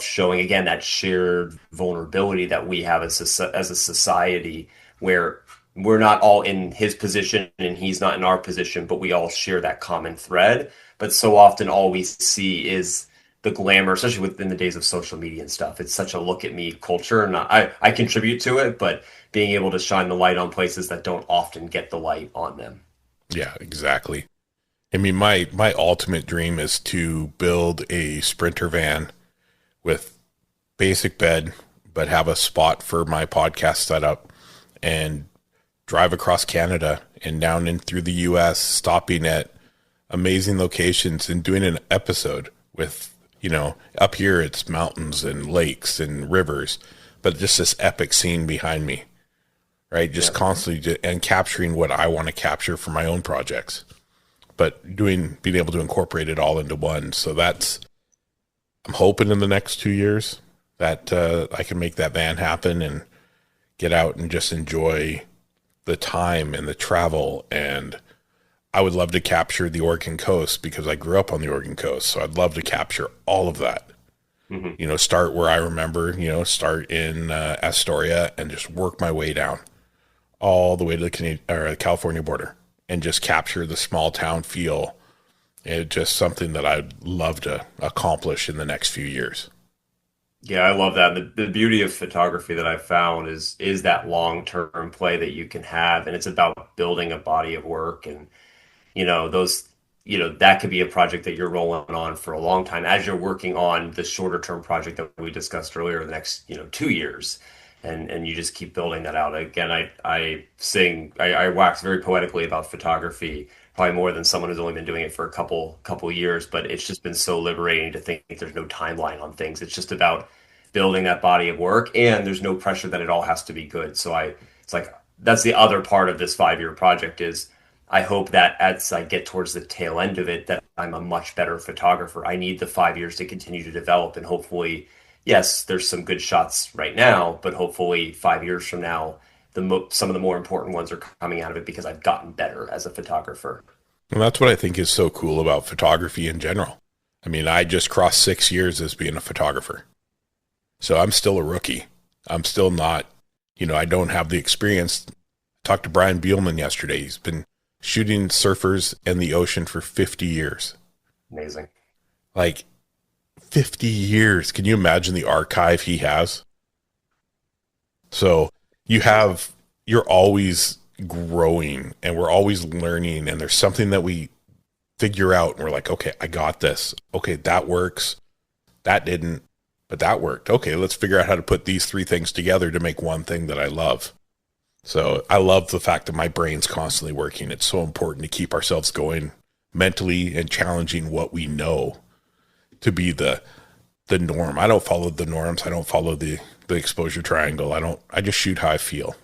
showing again that shared vulnerability that we have as a society, where we're not all in his position and he's not in our position, but we all share that common thread. But so often all we see is the glamour, especially within the days of social media and stuff. It's such a look at me culture, and I contribute to it, but being able to shine the light on places that don't often get the light on them.
Yeah, exactly. I mean, my ultimate dream is to build a Sprinter van with basic bed, but have a spot for my podcast set up and drive across Canada and down in through the US, stopping at amazing locations and doing an episode with, up here it's mountains and lakes and rivers, but just this epic scene behind me, right? Just
Yeah.
constantly and capturing what I want to capture for my own projects, but being able to incorporate it all into one. So I'm hoping in the next 2 years that I can make that van happen and get out and just enjoy the time and the travel. And I would love to capture the Oregon coast because I grew up on the Oregon coast. So I'd love to capture all of that.
Hmm.
Start where I remember, start in Astoria and just work my way down all the way to the California border and just capture the small town feel. It's just something that I'd love to accomplish in the next few years.
Yeah, I love that. The beauty of photography that I've found is that long-term play that you can have, and it's about building a body of work. And those, that could be a project that you're rolling on for a long time as you're working on the shorter term project that we discussed earlier, the next, 2 years. And you just keep building that out. Again, I wax very poetically about photography, probably more than someone who's only been doing it for a couple years, but it's just been so liberating to think there's no timeline on things. It's just about building that body of work, and there's no pressure that it all has to be good. It's like that's the other part of this 5 year project is I hope that as I get towards the tail end of it, that I'm a much better photographer. I need the 5 years to continue to develop, and hopefully, yes, there's some good shots right now, but hopefully 5 years from now, some of the more important ones are coming out of it because I've gotten better as a photographer.
And that's what I think is so cool about photography in general. I mean, I just crossed 6 years as being a photographer. So I'm still a rookie. I'm still not, I don't have the experience. I talked to Brian Bielman yesterday. He's been shooting surfers in the ocean for 50 years.
Amazing.
Like 50 years. Can you imagine the archive he has? So you're always growing and we're always learning, and there's something that we figure out and we're like, okay, I got this. Okay, that works. That didn't, but that worked. Okay, let's figure out how to put these three things together to make one thing that I love. So I love the fact that my brain's constantly working. It's so important to keep ourselves going mentally and challenging what we know to be the norm. I don't follow the norms. I don't follow the exposure triangle. I just shoot how I feel.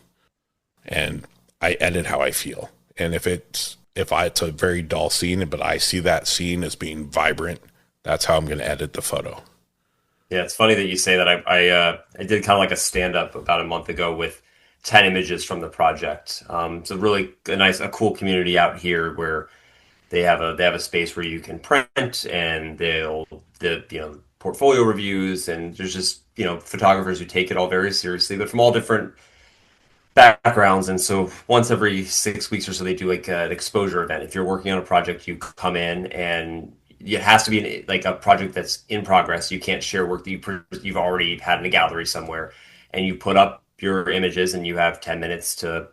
And I edit how I feel. And if it's a very dull scene, but I see that scene as being vibrant, that's how I'm going to edit the photo.
Yeah, it's funny that you say that. I did kind of like a stand up about a month ago with 10 images from the project. It's a really a cool community out here where they have a space where you can print, and the portfolio reviews, and there's just photographers who take it all very seriously, but from all different backgrounds. And so once every 6 weeks or so, they do like an exposure event. If you're working on a project, you come in, and it has to be like a project that's in progress. You can't share work that you've already had in a gallery somewhere, and you put up your images, and you have 10 minutes to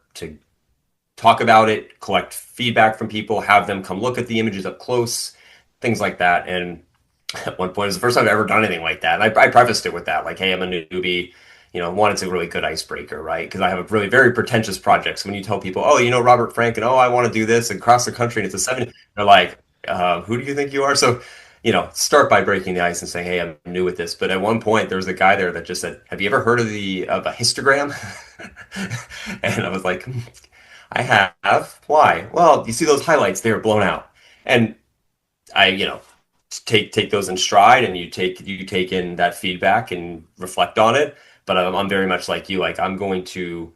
talk about it, collect feedback from people, have them come look at the images up close, things like that. And at one point, it was the first time I've ever done anything like that. And I prefaced it with that, like, hey, I'm a newbie, wanted a really good icebreaker, right? Because I have a really very pretentious project. So when you tell people, oh, Robert Frank, and oh, I want to do this and cross the country, and it's a 7, they're like, who do you think you are? So, start by breaking the ice and saying, hey, I'm new with this. But at one point, there was a guy there that just said, have you ever heard of a histogram? And I was like, I have. Why? Well, you see those highlights, they're blown out. And I, take those in stride, and you take in that feedback and reflect on it. But I'm very much like you. Like, I'm going to,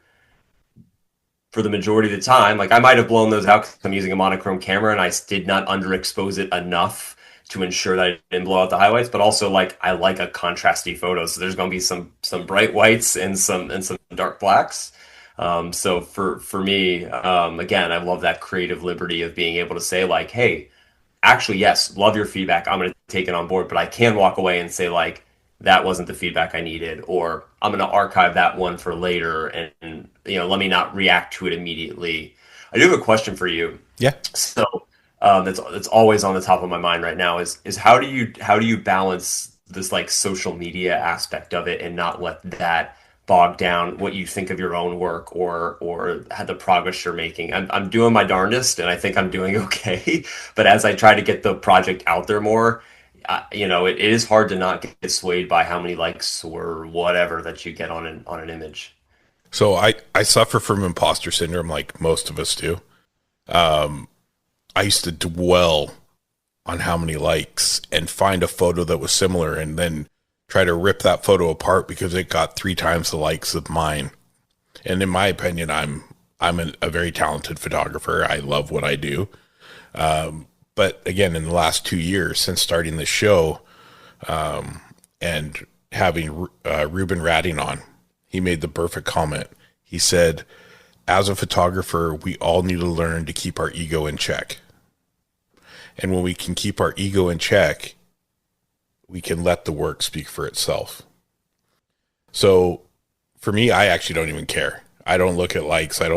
for the majority of the time, like, I might have blown those out because I'm using a monochrome camera and I did not underexpose it enough to ensure that I didn't blow out the highlights. But also, like, I like a contrasty photo, so there's going to be some bright whites and some dark blacks. So for me, again, I love that creative liberty of being able to say, like, hey, actually, yes, love your feedback. I'm going to take it on board, but I can walk away and say like, that wasn't the feedback I needed, or I'm going to archive that one for later, and let me not react to it immediately. I do have a question for you.
Yeah.
So that's always on the top of my mind right now is how do you balance this like social media aspect of it and not let that bog down what you think of your own work or the progress you're making. I'm doing my darndest, and I think I'm doing okay. But as I try to get the project out there more, it is hard to not get swayed by how many likes or whatever that you get on an image.
So I suffer from imposter syndrome like most of us do. I used to dwell on how many likes and find a photo that was similar and then try to rip that photo apart because it got 3 times the likes of mine. And in my opinion, I'm a very talented photographer. I love what I do. But again, in the last 2 years since starting the show, and having Ruben Ratting on, he made the perfect comment. He said, as a photographer, we all need to learn to keep our ego in check. And when we can keep our ego in check, we can let the work speak for itself. So for me, I actually don't even care. I don't look at likes. I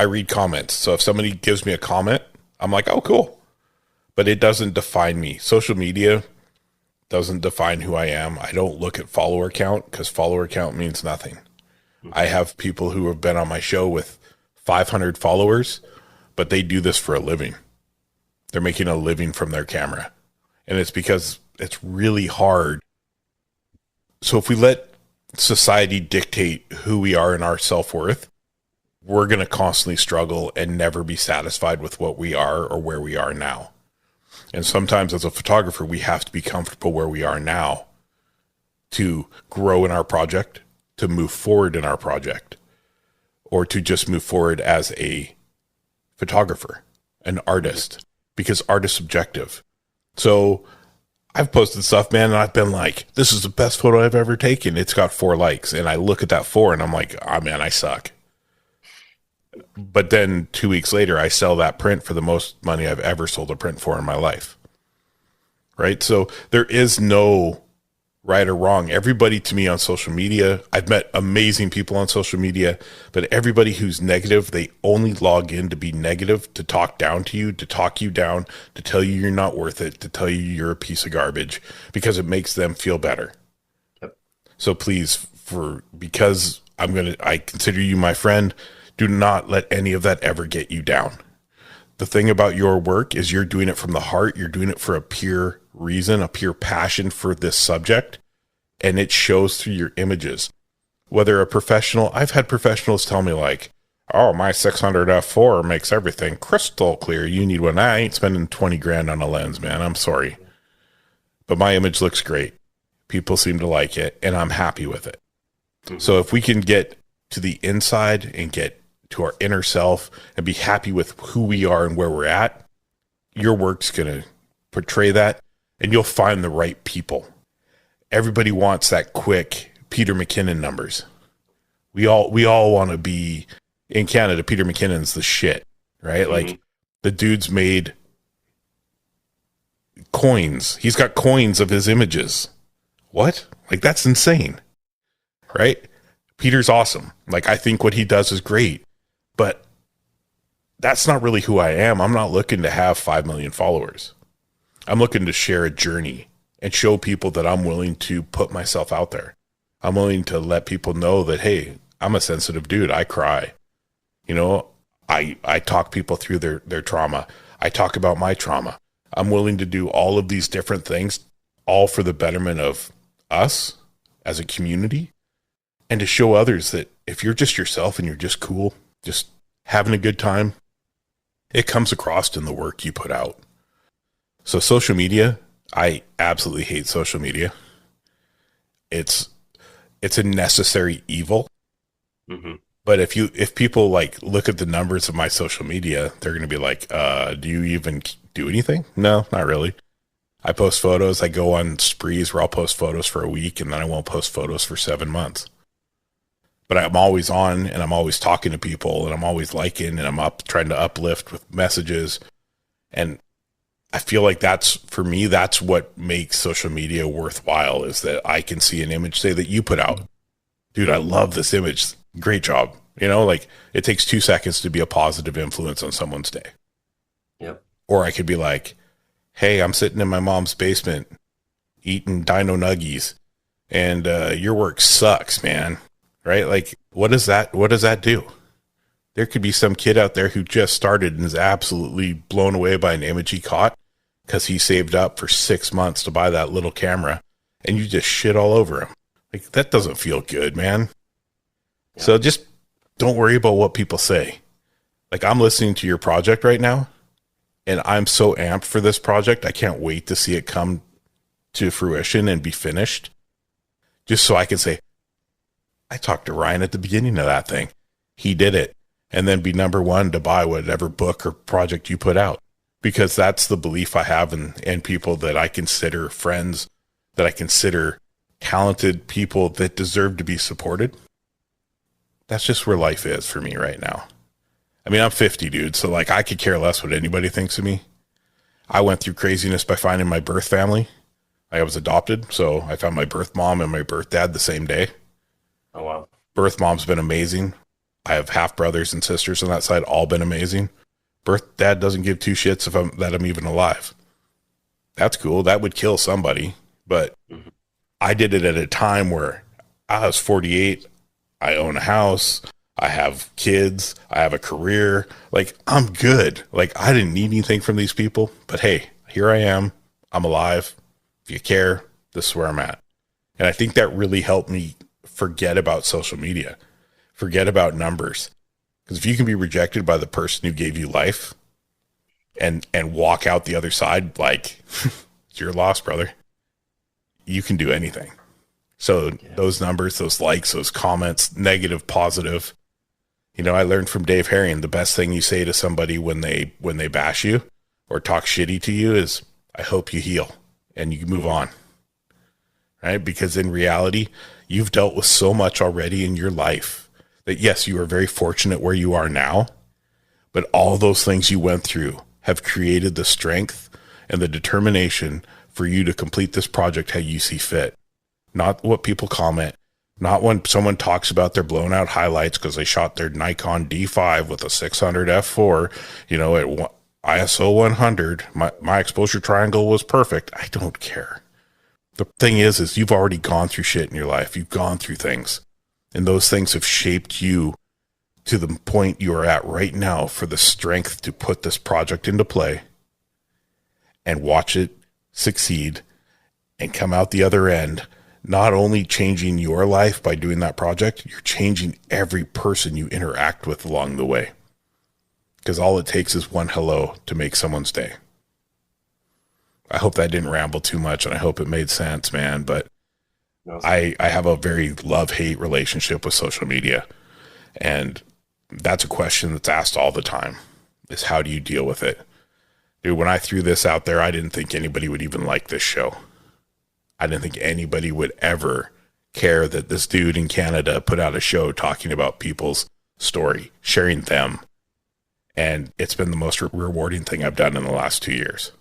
read comments. So if somebody gives me a comment, I'm like, oh, cool. But it doesn't define me. Social media doesn't define who I am. I don't look at follower count because follower count means nothing. I have people who have been on my show with 500 followers, but they do this for a living. They're making a living from their camera. And it's because it's really hard. So if we let society dictate who we are and our self-worth, we're going to constantly struggle and never be satisfied with what we are or where we are now. And sometimes as a photographer, we have to be comfortable where we are now to grow in our project, to move forward in our project, or to just move forward as a photographer, an artist, because art is subjective. So I've posted stuff, man, and I've been like, this is the best photo I've ever taken. It's got 4 likes. And I look at that 4 and I'm like, oh man, I suck. But then 2 weeks later, I sell that print for the most money I've ever sold a print for in my life. Right? So there is no right or wrong. Everybody to me on social media, I've met amazing people on social media, but everybody who's negative, they only log in to be negative, to talk down to you, to talk you down, to tell you you're not worth it, to tell you you're a piece of garbage, because it makes them feel better. Yep. So please, because I consider you my friend, do not let any of that ever get you down. The thing about your work is you're doing it from the heart. You're doing it for a pure reason, a pure passion for this subject, and it shows through your images. Whether a professional, I've had professionals tell me like, oh, my 600 f4 makes everything crystal clear. You need one. I ain't spending 20 grand on a lens, man. I'm sorry. But my image looks great. People seem to like it, and I'm happy with it. Mm-hmm. So if we can get to the inside and get to our inner self and be happy with who we are and where we're at, your work's going to portray that, and you'll find the right people. Everybody wants that quick Peter McKinnon numbers. We all want to be in Canada. Peter McKinnon's the shit, right? Mm-hmm. Like the dude's made coins. He's got coins of his images. What? Like that's insane, right? Peter's awesome. Like I think what he does is great, but that's not really who I am. I'm not looking to have 5 million followers. I'm looking to share a journey and show people that I'm willing to put myself out there. I'm willing to let people know that, hey, I'm a sensitive dude. I cry. I talk people through their trauma. I talk about my trauma. I'm willing to do all of these different things, all for the betterment of us as a community, and to show others that if you're just yourself and you're just cool, just having a good time, it comes across in the work you put out. So social media, I absolutely hate social media. It's a necessary evil. Mm-hmm. But if people like look at the numbers of my social media, they're going to be like, do you even do anything? No, not really. I post photos. I go on sprees where I'll post photos for a week and then I won't post photos for 7 months. But I'm always on and I'm always talking to people and I'm always liking and I'm trying to uplift with messages. And I feel like that's for me, that's what makes social media worthwhile is that I can see an image, say that you put out, dude, I love this image. Great job. Like it takes 2 seconds to be a positive influence on someone's day.
Yep.
Or I could be like, hey, I'm sitting in my mom's basement eating dino nuggies and your work sucks, man. Right? Like, what does that do? There could be some kid out there who just started and is absolutely blown away by an image he caught because he saved up for 6 months to buy that little camera and you just shit all over him. Like, that doesn't feel good, man.
Yeah.
So just don't worry about what people say. Like, I'm listening to your project right now and I'm so amped for this project. I can't wait to see it come to fruition and be finished just so I can say, I talked to Ryan at the beginning of that thing. He did it. And then be number one to buy whatever book or project you put out. Because that's the belief I have in people that I consider friends, that I consider talented people that deserve to be supported. That's just where life is for me right now. I mean, I'm 50, dude, so like I could care less what anybody thinks of me. I went through craziness by finding my birth family. I was adopted, so I found my birth mom and my birth dad the same day.
Oh, wow.
Birth mom's been amazing. I have half brothers and sisters on that side, all been amazing. Birth dad doesn't give two shits if I'm even alive. That's cool. That would kill somebody. But I did it at a time where I was 48. I own a house. I have kids. I have a career. Like, I'm good. Like, I didn't need anything from these people. But hey, here I am. I'm alive. If you care, this is where I'm at. And I think that really helped me forget about social media. Forget about numbers. Because if you can be rejected by the person who gave you life and walk out the other side, like, it's your loss, brother. You can do anything. So those numbers, those likes, those comments, negative, positive. I learned from Dave Herring, the best thing you say to somebody when they bash you or talk shitty to you is, I hope you heal and you move on. Right? Because in reality, you've dealt with so much already in your life that yes, you are very fortunate where you are now, but all those things you went through have created the strength and the determination for you to complete this project how you see fit. Not what people comment, not when someone talks about their blown out highlights because they shot their Nikon D5 with a 600 f4, at ISO 100. My exposure triangle was perfect. I don't care. The thing is you've already gone through shit in your life. You've gone through things. And those things have shaped you to the point you are at right now for the strength to put this project into play and watch it succeed and come out the other end, not only changing your life by doing that project, you're changing every person you interact with along the way. Because all it takes is one hello to make someone's day. I hope that didn't ramble too much, and I hope it made sense, man. But I have a very love-hate relationship with social media. And that's a question that's asked all the time, is how do you deal with it? Dude, when I threw this out there, I didn't think anybody would even like this show. I didn't think anybody would ever care that this dude in Canada put out a show talking about people's story, sharing them. And it's been the most rewarding thing I've done in the last 2 years.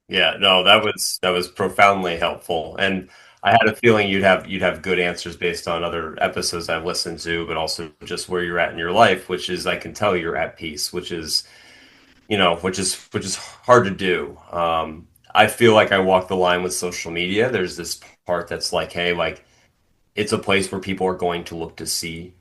Yeah, no, that was profoundly helpful. And I had a feeling you'd have good answers based on other episodes I've listened to, but also just where you're at in your life, which is I can tell you're at peace, which is hard to do. I feel like I walk the line with social media. There's this part that's like, hey, like it's a place where people are going to look to see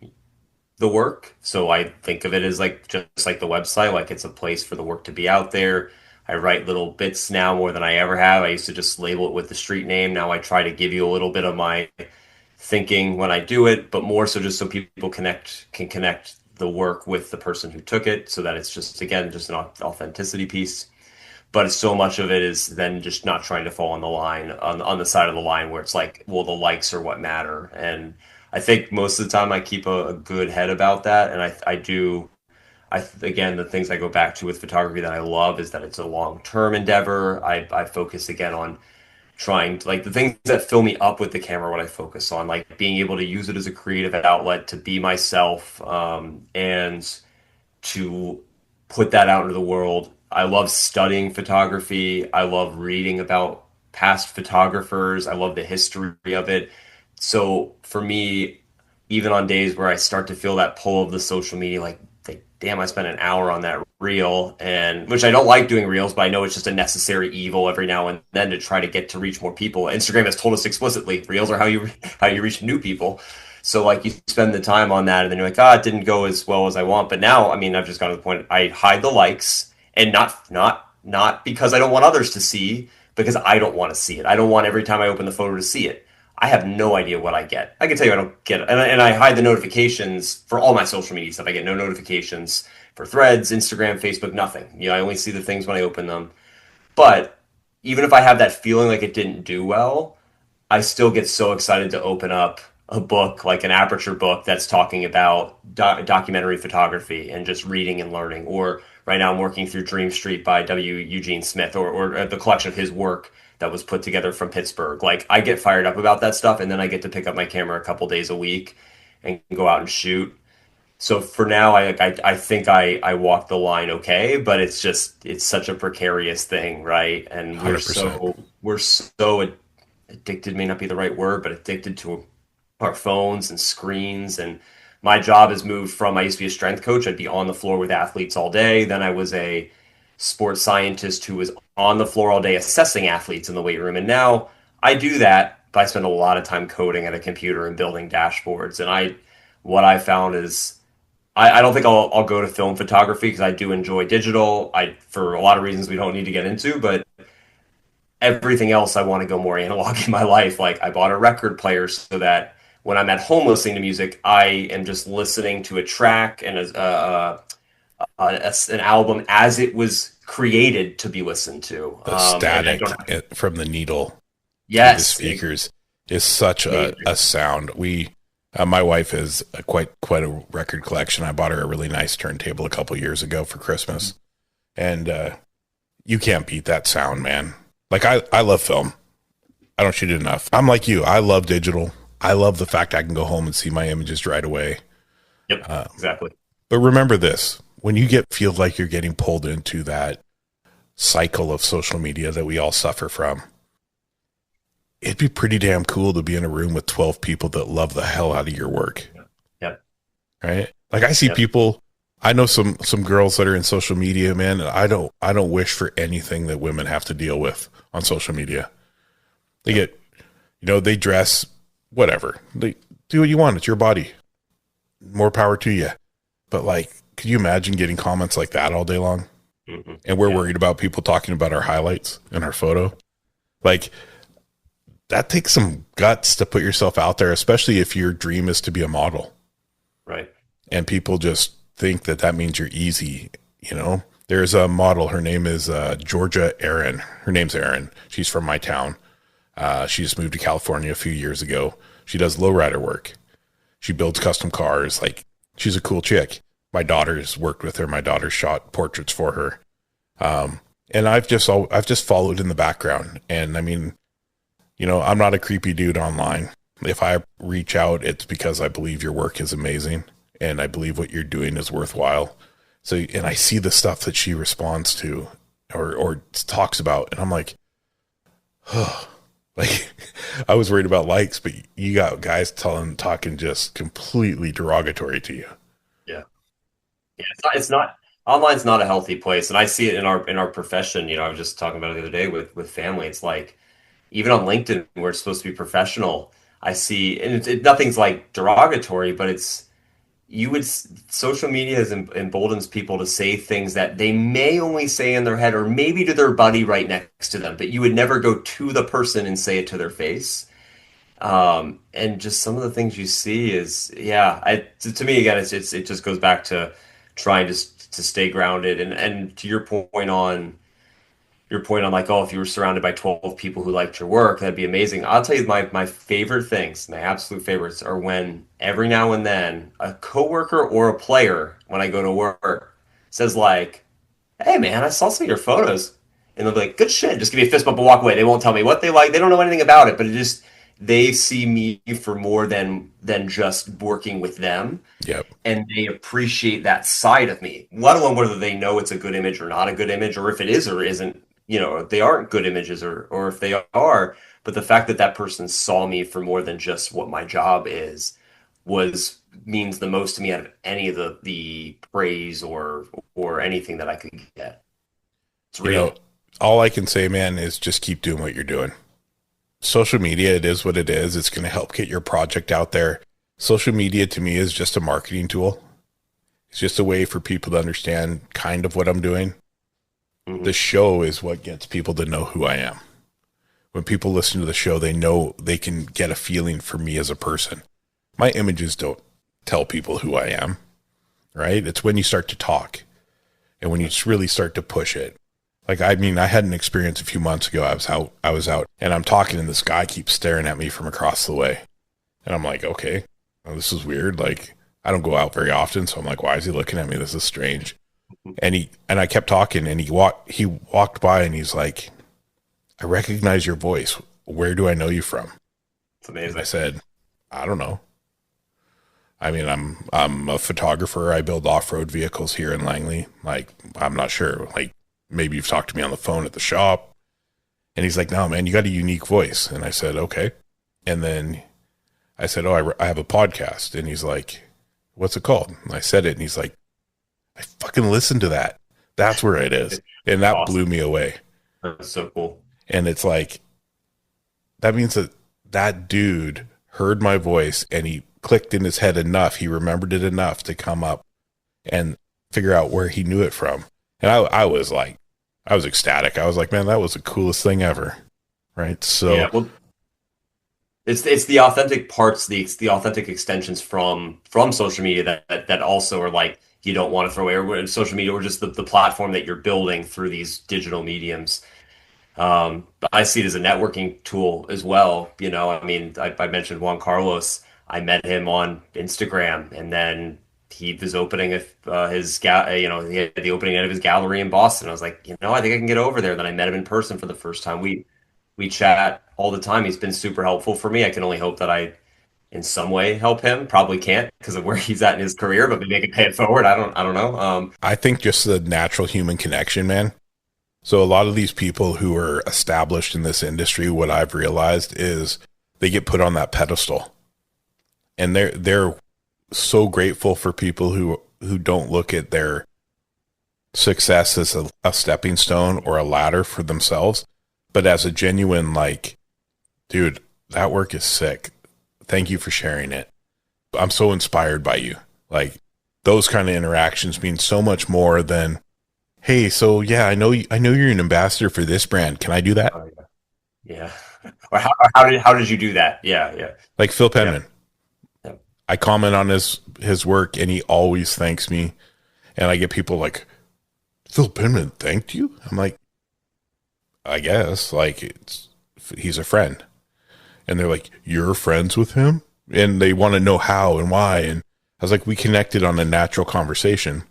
the work. So I think of it as like just like the website, like it's a place for the work to be out there. I write little bits now more than I ever have. I used to just label it with the street name. Now I try to give you a little bit of my thinking when I do it, but more so just so people can connect the work with the person who took it, so that it's just again just an authenticity piece. But so much of it is then just not trying to fall on the line on the side of the line where it's like, well, the likes are what matter. And I think most of the time I keep a good head about that, and I do. Again, the things I go back to with photography that I love is that it's a long-term endeavor. I focus again on trying to like the things that fill me up with the camera, what I focus on, like being able to use it as a creative outlet to be myself, and to put that out into the world. I love studying photography. I love reading about past photographers. I love the history of it. So for me, even on days where I start to feel that pull of the social media, like damn, I spent an hour on that reel, and which I don't like doing reels, but I know it's just a necessary evil every now and then to try to get to reach more people. Instagram has told us explicitly, reels are how you reach new people. So like you spend the time on that, and then you're like, ah, it didn't go as well as I want. But now, I mean, I've just gotten to the point I hide the likes, and not because I don't want others to see, because I don't want to see it. I don't want every time I open the photo to see it. I have no idea what I get. I can tell you I don't get it. And I hide the notifications for all my social media stuff. I get no notifications for Threads, Instagram, Facebook, nothing. You know, I only see the things when I open them. But even if I have that feeling like it didn't do well, I still get so excited to open up a book, like an Aperture book that's talking about documentary photography and just reading and learning. Or right now I'm working through Dream Street by W. Eugene Smith, or the collection of his work that was put together from Pittsburgh. Like I get fired up about that stuff, and then I get to pick up my camera a couple days a week and go out and shoot. So for now, I think I walk the line okay, but it's such a precarious thing, right? And
100%.
we're so addicted, may not be the right word, but addicted to our phones and screens. And my job has moved from, I used to be a strength coach. I'd be on the floor with athletes all day. Then I was a sports scientist who was on the floor all day assessing athletes in the weight room. And now I do that, but I spend a lot of time coding at a computer and building dashboards. And what I found is I don't think I'll go to film photography because I do enjoy digital. For a lot of reasons we don't need to get into, but everything else I want to go more analog in my life. Like I bought a record player so that when I'm at home listening to music, I am just listening to a track and an album as it was created to be listened to.
The
And I
static
don't have,
from the needle through the
yes,
speakers is such a sound. My wife has quite a record collection. I bought her a really nice turntable a couple years ago for Christmas, and you can't beat that sound, man. Like I love film. I don't shoot it enough. I'm like you. I love digital. I love the fact I can go home and see my images right away.
Yep, exactly.
But remember this, when you feel like you're getting pulled into that cycle of social media that we all suffer from, it'd be pretty damn cool to be in a room with 12 people that love the hell out of your work.
Yep.
Right? Like I see people, I know some girls that are in social media, man, and I don't wish for anything that women have to deal with on social media. They get, they dress whatever. They do what you want. It's your body. More power to you. But like, could you imagine getting comments like that all day long?
Mm-hmm.
And we're worried about people talking about our highlights in our photo. Like, that takes some guts to put yourself out there, especially if your dream is to be a model.
Right.
And people just think that means you're easy. There's a model. Her name is Georgia Aaron. Her name's Aaron. She's from my town. She just moved to California a few years ago. She does lowrider work. She builds custom cars. Like, she's a cool chick. My daughter's worked with her. My daughter shot portraits for her. And I've just followed in the background. And I mean, I'm not a creepy dude online. If I reach out, it's because I believe your work is amazing and I believe what you're doing is worthwhile. So, and I see the stuff that she responds to or talks about, and I'm like, oh, like I was worried about likes, but you got guys talking just completely derogatory to you.
Yeah. Yeah. It's not online's not a healthy place. And I see it in our profession. I was just talking about it the other day with family. It's like, even on LinkedIn, where it's supposed to be professional, I see, and nothing's like derogatory, but social media has emboldens people to say things that they may only say in their head or maybe to their buddy right next to them, but you would never go to the person and say it to their face. And just some of the things you see is, to me, again, it just goes back to trying to stay grounded and to your point on like, oh, if you were surrounded by 12 people who liked your work, that'd be amazing. I'll tell you my favorite things, my absolute favorites are when every now and then a coworker or a player, when I go to work, says like, hey man, I saw some of your photos. And they'll be like, good shit. Just give me a fist bump and walk away. They won't tell me what they like. They don't know anything about it, but they see me for more than just working with them,
Yep.
and they appreciate that side of me, let alone whether they know it's a good image or not a good image, or if it is or isn't, they aren't good images, or if they are. But the fact that that person saw me for more than just what my job is was means the most to me out of any of the praise or anything that I could get. It's
You know,
real.
all I can say, man, is just keep doing what you're doing. Social media, it is what it is. It's going to help get your project out there. Social media to me is just a marketing tool. It's just a way for people to understand kind of what I'm doing. The
Hmm.
show is what gets people to know who I am. When people listen to the show, they know they can get a feeling for me as a person. My images don't tell people who I am, right? It's when you start to talk and when you really start to push it. Like, I mean, I had an experience a few months ago. I was out and I'm talking and this guy keeps staring at me from across the way. And I'm like, okay, well, this is weird. Like, I don't go out very often. So I'm like, why is he looking at me? This is strange. And I kept talking and he walked by and he's like, I recognize your voice. Where do I know you from?
It's
And I
amazing.
said, I don't know. I mean, I'm a photographer. I build off-road vehicles here in Langley. Like, I'm not sure. Like, maybe you've talked to me on the phone at the shop. And he's like, no, man, you got a unique voice. And I said, okay. And then I said, oh, I have a podcast. And he's like, what's it called? And I said it. And he's like, I fucking listened to that. That's where it is. And
It's
that blew
awesome.
me away.
That's so cool.
And it's like, that means that that dude heard my voice and he clicked in his head enough. He remembered it enough to come up and figure out where he knew it from. And I was like, I was ecstatic. I was like, man, that was the coolest thing ever. Right.
Yeah.
So,
Well, it's the authentic parts, the authentic extensions from social media that also are like you don't want to throw away. Or social media, or just the platform that you're building through these digital mediums. But I see it as a networking tool as well. I mean, I mentioned Juan Carlos. I met him on Instagram, and then he was opening he had the opening night of his gallery in Boston. I was like, I think I can get over there. Then I met him in person for the first time. We chat all the time. He's been super helpful for me. I can only hope that I, in some way, help him. Probably can't because of where he's at in his career, but maybe I can pay it forward. I don't know.
I think just the natural human connection, man. So, a lot of these people who are established in this industry, what I've realized is they get put on that pedestal and they're so grateful for people who don't look at their success as a stepping stone or a ladder for themselves, but as a genuine, like, dude, that work is sick. Thank you for sharing it. I'm so inspired by you. Like, those kind of interactions mean so much more than, hey, so yeah, I know you're an ambassador for this brand. Can I do that?
Oh, yeah. Yeah. Or how did you do that? Yeah, yeah,
Like Phil
yeah,
Penman.
yeah.
I comment on his work and he always thanks me. And I get people like, Phil Penman thanked you? I'm like, I guess. Like, he's a friend. And they're like, you're friends with him? And they want to know how and why. And I was like, we connected on a natural conversation.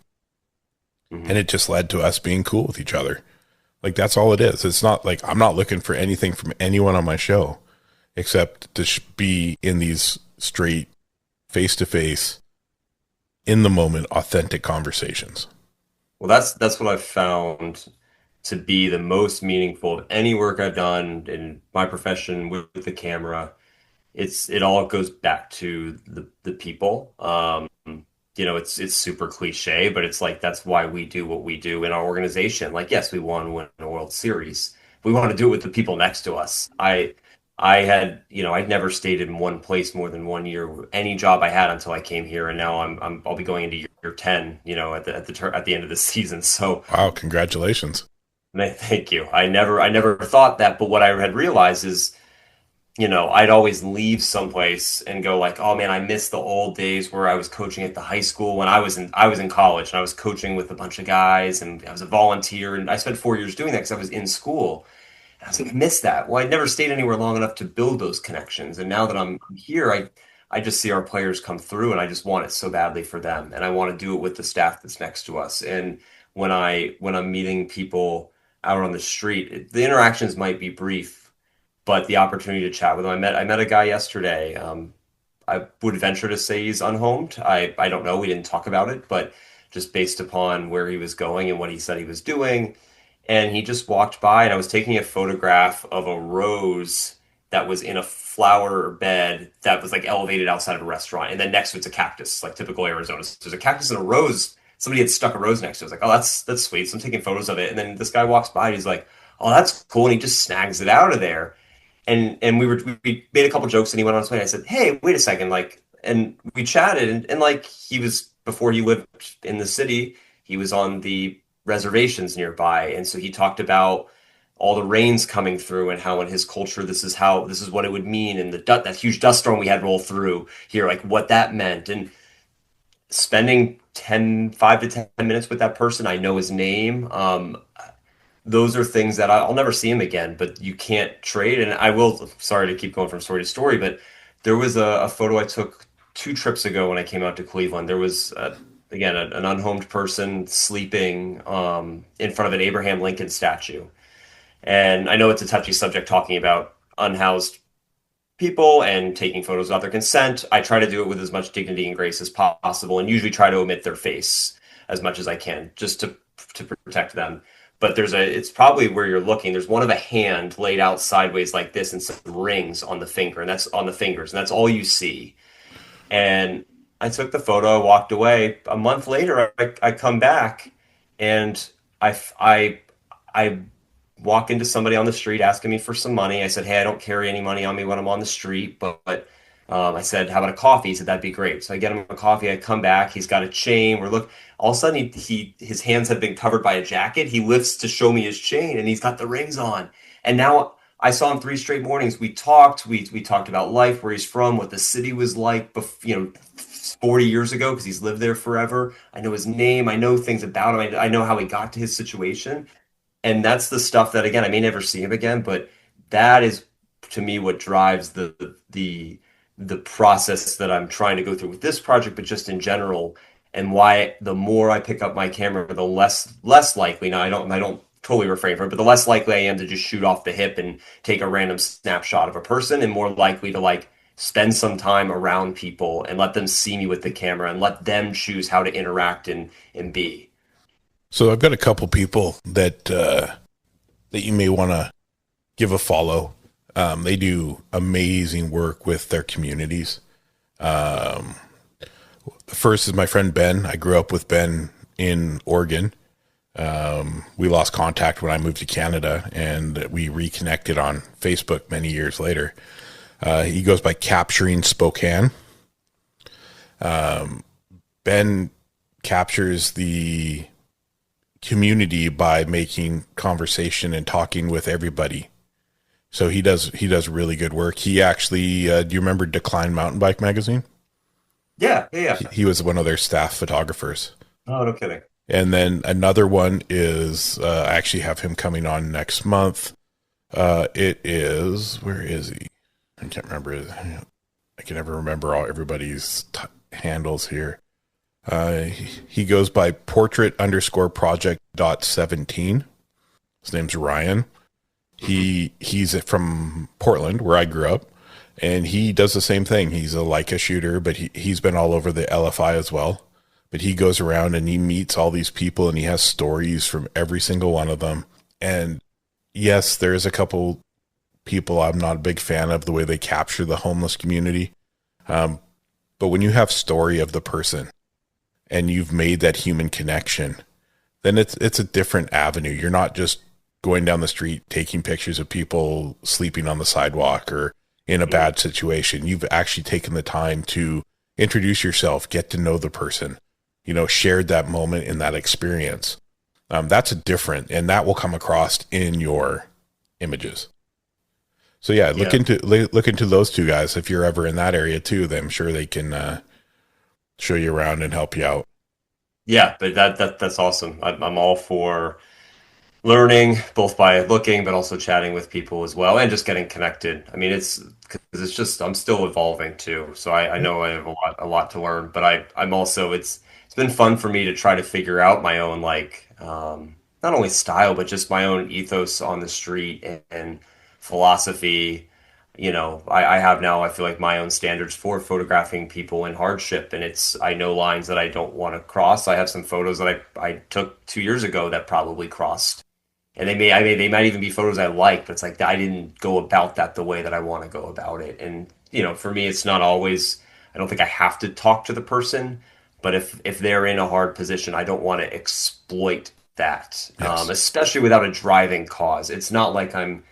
And
Hmm.
it just led to us being cool with each other. Like, that's all it is. It's not like I'm not looking for anything from anyone on my show except to be in these straight, face to face, in the moment, authentic conversations.
Well, that's what I've found to be the most meaningful of any work I've done in my profession with the camera. It all goes back to the people. It's super cliche, but it's like that's why we do what we do in our organization. Like, yes, we want to win a World Series. We want to do it with the people next to us. I'd never stayed in one place more than 1 year, any job I had until I came here, and now I'll be going into year 10, at the end of the season. So
Wow, congratulations.
thank you. I never thought that, but what I had realized is I'd always leave someplace and go like, oh man, I miss the old days where I was coaching at the high school when I was in college and I was coaching with a bunch of guys and I was a volunteer and I spent 4 years doing that because I was in school. And I was like, I miss that. Well, I'd never stayed anywhere long enough to build those connections. And now that I'm here, I just see our players come through and I just want it so badly for them. And I want to do it with the staff that's next to us. And when I'm meeting people out on the street, the interactions might be brief, but the opportunity to chat with him, I met a guy yesterday. I would venture to say he's unhomed. I don't know. We didn't talk about it, but just based upon where he was going and what he said he was doing. And he just walked by, and I was taking a photograph of a rose that was in a flower bed that was like elevated outside of a restaurant. And then next to it's a cactus, like typical Arizona. So there's a cactus and a rose. Somebody had stuck a rose next to it. I was like, oh, that's sweet. So I'm taking photos of it. And then this guy walks by, and he's like, oh, that's cool. And he just snags it out of there. And we made a couple jokes and he went on his way. I said, "Hey, wait a second!" Like, and we chatted and like he was before he lived in the city, he was on the reservations nearby, and so he talked about all the rains coming through and how in his culture this is what it would mean, and that huge dust storm we had roll through here, like what that meant, and spending 5 to 10 minutes with that person. I know his name. Those are things that I'll never see him again, but you can't trade. And I will, sorry to keep going from story to story, but there was a photo I took 2 trips ago when I came out to Cleveland. There was, again, an unhomed person sleeping in front of an Abraham Lincoln statue. And I know it's a touchy subject talking about unhoused people and taking photos without their consent. I try to do it with as much dignity and grace as possible, and usually try to omit their face as much as I can, just to protect them. But it's probably where you're looking. There's one of a hand laid out sideways like this, and some rings on the finger, and that's on the fingers, and that's all you see. And I took the photo, I walked away. A month later, I come back, and I I walk into somebody on the street asking me for some money. I said, "Hey, I don't carry any money on me when I'm on the street, but I said, how about a coffee?" He said, "That'd be great." So I get him a coffee. I come back. He's got a chain. All of a sudden, his hands have been covered by a jacket. He lifts to show me his chain, and he's got the rings on. And now I saw him 3 straight mornings. We talked. We talked about life, where he's from, what the city was like, 40 years ago, because he's lived there forever. I know his name. I know things about him. I know how he got to his situation. And that's the stuff that, again, I may never see him again, but that is to me what drives the process that I'm trying to go through with this project, but just in general, and why the more I pick up my camera, the less likely. Now I don't totally refrain from it, but the less likely I am to just shoot off the hip and take a random snapshot of a person, and more likely to like spend some time around people and let them see me with the camera and let them choose how to interact and be.
So I've got a couple people that you may want to give a follow. They do amazing work with their communities. The first is my friend Ben. I grew up with Ben in Oregon. We lost contact when I moved to Canada, and we reconnected on Facebook many years later. He goes by Capturing Spokane. Ben captures the community by making conversation and talking with everybody. So he does really good work. He actually, do you remember Decline Mountain Bike Magazine?
Yeah.
He was one of their staff photographers.
Oh, no kidding.
And then another one is, I actually have him coming on next month. It is, where is he? I can't remember. I can never remember everybody's handles here. He goes by portrait_project.17. His name's Ryan. He's from Portland, where I grew up, and he does the same thing. He's a Leica shooter, but he's been all over the LFI as well. But he goes around and he meets all these people, and he has stories from every single one of them. And yes, there's a couple people I'm not a big fan of the way they capture the homeless community. But when you have story of the person and you've made that human connection, then it's a different avenue. You're not just going down the street, taking pictures of people sleeping on the sidewalk or in a bad situation. You've actually taken the time to introduce yourself, get to know the person, shared that moment in that experience. That's a different, and that will come across in your images. So yeah, look into those two guys. If you're ever in that area too, then I'm sure they can show you around and help you out.
Yeah, but that's awesome. I'm all for learning, both by looking, but also chatting with people as well, and just getting connected. I mean, it's just I'm still evolving too, so I know I have a lot to learn. But I'm also it's been fun for me to try to figure out my own not only style, but just my own ethos on the street, and philosophy. I have now, I feel like, my own standards for photographing people in hardship, and I know lines that I don't want to cross. I have some photos that I took 2 years ago that probably crossed, and they might even be photos I like, but it's like I didn't go about that the way that I want to go about it. And for me, it's not always. I don't think I have to talk to the person, but if they're in a hard position, I don't want to exploit that,
Yes.
especially without a driving cause. It's not like I'm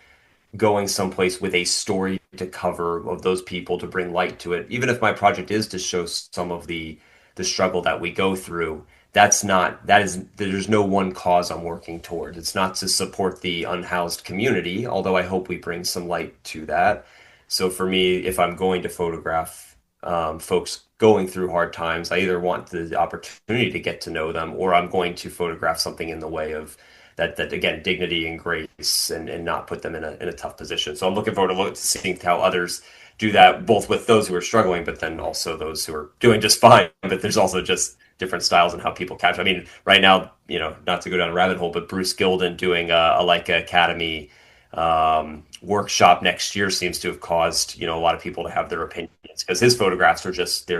going someplace with a story to cover of those people to bring light to it. Even if my project is to show some of the struggle that we go through, there's no one cause I'm working toward. It's not to support the unhoused community, although I hope we bring some light to that. So for me, if I'm going to photograph folks going through hard times, I either want the opportunity to get to know them, or I'm going to photograph something in the way of that again, dignity and grace, and not put them in a tough position. So I'm looking forward to seeing how others do that, both with those who are struggling, but then also those who are doing just fine. But there's also just different styles and how people catch. I mean, right now, not to go down a rabbit hole, but Bruce Gilden doing a Leica Academy workshop next year seems to have caused a lot of people to have their opinions, because his photographs are just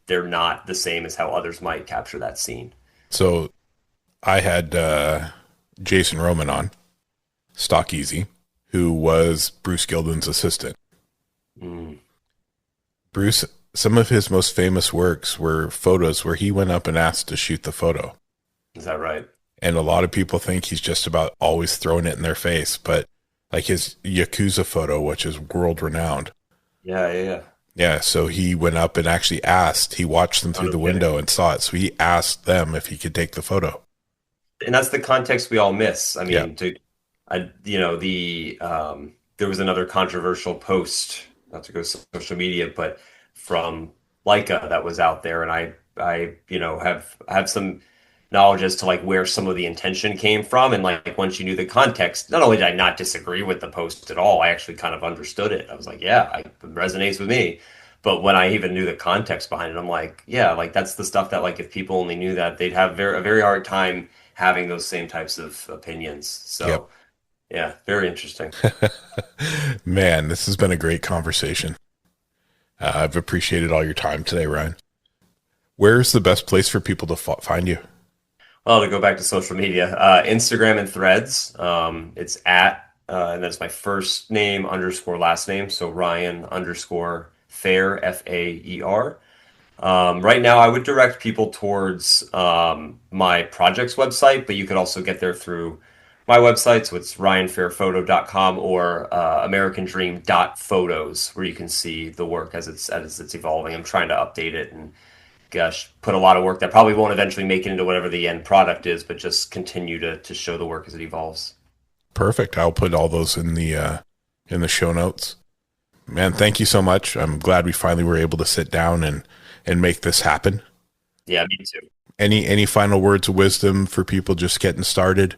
they're not the same as how others might capture that scene.
So I had Jason Roman on, Stock Easy, who was Bruce Gilden's assistant. Bruce, some of his most famous works were photos where he went up and asked to shoot the photo.
Is that right?
And a lot of people think he's just about always throwing it in their face, but like his Yakuza photo, which is world renowned. Yeah, so he went up and actually asked. He watched them through the window and saw it, so he asked them if he could take the photo.
And that's the context we all miss. I mean, there was another controversial post, not to go social media, but from Leica that was out there, and I have some knowledge as to like where some of the intention came from, and like once you knew the context, not only did I not disagree with the post at all, I actually kind of understood it. I was like, yeah, it resonates with me. But when I even knew the context behind it, I'm like, yeah, like that's the stuff that like if people only knew that, they'd have a very hard time having those same types of opinions. So, Yeah, very interesting.
Man, this has been a great conversation. I've appreciated all your time today, Ryan. Where's the best place for people to find you?
Well, to go back to social media, Instagram and Threads. It's and that's my first name _ last name. So Ryan _ Faer, Faer. Right now, I would direct people towards my project's website, but you could also get there through my website. So it's ryanfairphoto.com or americandream.photos, where you can see the work as it's evolving. I'm trying to update it and put a lot of work that probably won't eventually make it into whatever the end product is, but just continue to show the work as it evolves.
Perfect. I'll put all those in the show notes. Man, thank you so much. I'm glad we finally were able to sit down and make this happen.
Yeah, me too.
Any final words of wisdom for people just getting started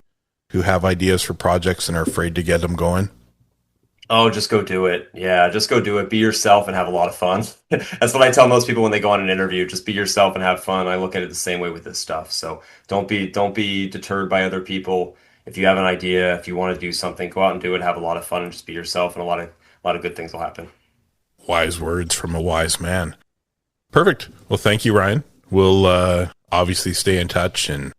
who have ideas for projects and are afraid to get them going?
Oh, just go do it. Yeah, just go do it. Be yourself and have a lot of fun. That's what I tell most people when they go on an interview. Just be yourself and have fun. I look at it the same way with this stuff. So don't be deterred by other people. If you have an idea, if you want to do something, go out and do it. Have a lot of fun and just be yourself, and a lot of good things will happen.
Wise words from a wise man. Perfect. Well, thank you, Ryan. We'll obviously stay in touch, and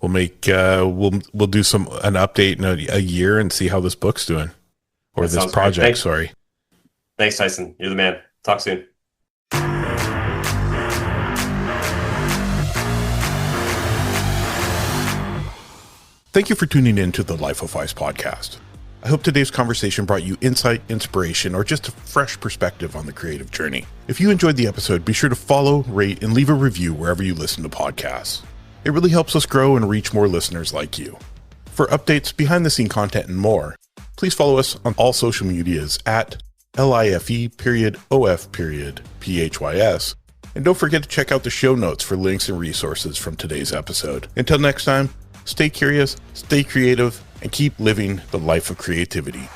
we'll make we'll do an update in a year and see how this book's doing. Or this project, sorry.
Thanks, Tyson. You're the man. Talk soon.
Thank you for tuning in to the Life of Vice podcast. I hope today's conversation brought you insight, inspiration, or just a fresh perspective on the creative journey. If you enjoyed the episode, be sure to follow, rate, and leave a review wherever you listen to podcasts. It really helps us grow and reach more listeners like you. For updates, behind-the-scene content, and more, please follow us on all social medias at LIFE_OF_PHYS. And don't forget to check out the show notes for links and resources from today's episode. Until next time, stay curious, stay creative, and keep living the life of creativity.